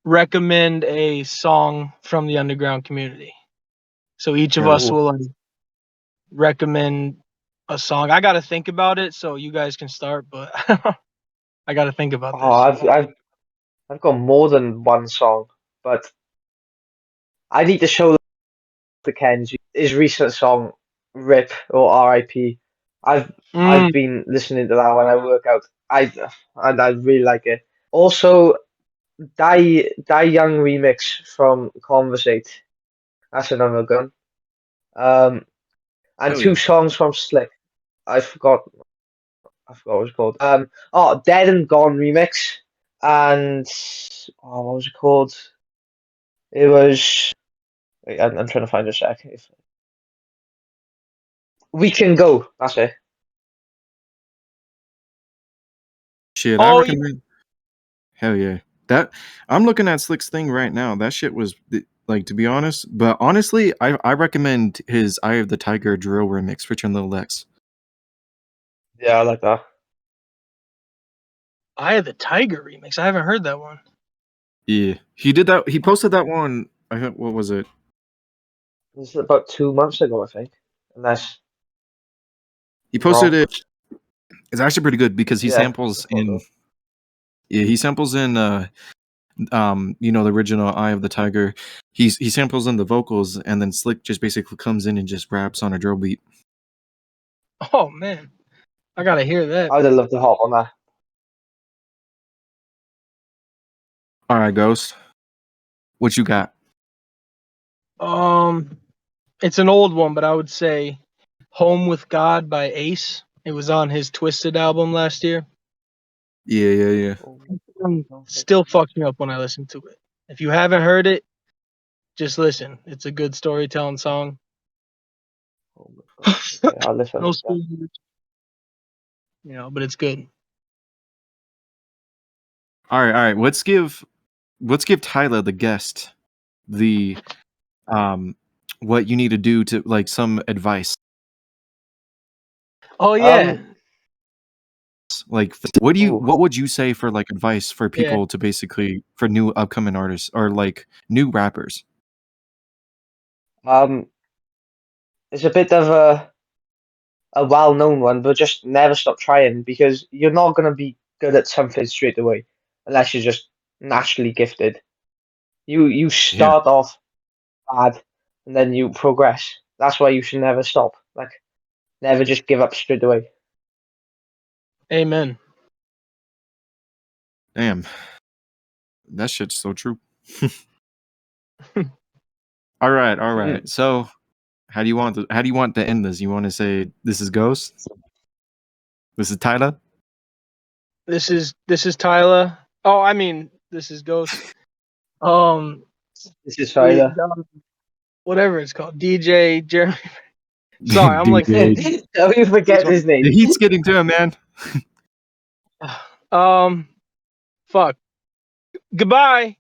Speaker 2: recommend a song from the underground community. So each of
Speaker 1: Right.
Speaker 2: us
Speaker 3: Ooh.
Speaker 2: will recommend a song. I got to think about it, so you guys can start, but I got to think about
Speaker 3: Oh,
Speaker 2: this.
Speaker 3: I've got more than one song, but I need to show to Ken's his recent song "Rip" or "R.I.P." I've
Speaker 2: Mm.
Speaker 3: been listening to that when I work out. I really like it. Also, Die Young remix from Conversate. That's another gun. And
Speaker 1: Hell
Speaker 3: two
Speaker 1: yeah.
Speaker 3: songs from Slick. I forgot what it's called. Dead and Gone remix. And what was it called? It was. Wait, I'm trying to find a sec. We Can Go. That's it.
Speaker 1: Shit. I
Speaker 2: Oh yeah.
Speaker 1: recommend. Hell yeah. That I'm looking at Slick's thing right now. That shit was like, to be honest. But honestly, I recommend his "Eye of the Tiger" drill remix featuring Lil Lex.
Speaker 3: Yeah, I like that.
Speaker 2: I had the Tiger remix. I haven't heard that one.
Speaker 1: Yeah, he did that. He posted that one. I think what was it?
Speaker 3: This is about 2 months ago, I think. Unless
Speaker 1: He
Speaker 3: I'm
Speaker 1: posted
Speaker 3: wrong.
Speaker 1: it. It's actually pretty good because he
Speaker 3: Yeah,
Speaker 1: samples
Speaker 3: the
Speaker 1: in.
Speaker 3: photo.
Speaker 1: Yeah, he samples in. The original "Eye of the Tiger." He samples in the vocals, and then Slick just basically comes in and just raps on a drill beat.
Speaker 2: Oh man, I gotta hear that.
Speaker 3: I would have loved to hop on that.
Speaker 1: All right, Ghost, what you got?
Speaker 2: Um, it's an old one, but I would say "Home with God" by Ace. It was on his Twisted album last year.
Speaker 1: Yeah, yeah, yeah.
Speaker 2: Still fucks me up when I listen to it. If you haven't heard it, just listen. It's a good storytelling song.
Speaker 3: Oh my God. Okay, I'll listen
Speaker 2: No
Speaker 3: to that.
Speaker 2: spoilers, but it's good.
Speaker 1: All right. Let's give Tyler the guest the what you need to do to like some advice.
Speaker 2: Oh yeah,
Speaker 3: Um,
Speaker 1: Like
Speaker 3: ooh,
Speaker 1: what would you say for like advice for
Speaker 2: yeah.
Speaker 1: people to basically for new upcoming artists or like new rappers?
Speaker 3: um, it's a bit of a well-known one, but just never stop trying because you're not gonna be good at something straight away unless you're just naturally gifted. You
Speaker 1: Yeah.
Speaker 3: start off bad and then you progress. that's why you should never stop. Like, never just give up straight away.
Speaker 2: Amen.
Speaker 1: Damn, that shit's so true. All right. So, how do you want to end this? You want to say this is Ghost? This is Thyla?
Speaker 2: This is Thyla. Oh, I mean, this is Ghost.
Speaker 3: This is
Speaker 2: We
Speaker 3: Thyla.
Speaker 2: whatever it's called, DJ Jeremy. Sorry, I'm like,
Speaker 1: DJ.
Speaker 3: Don't you forget his name.
Speaker 1: The heat's getting to him, man.
Speaker 2: fuck. Goodbye.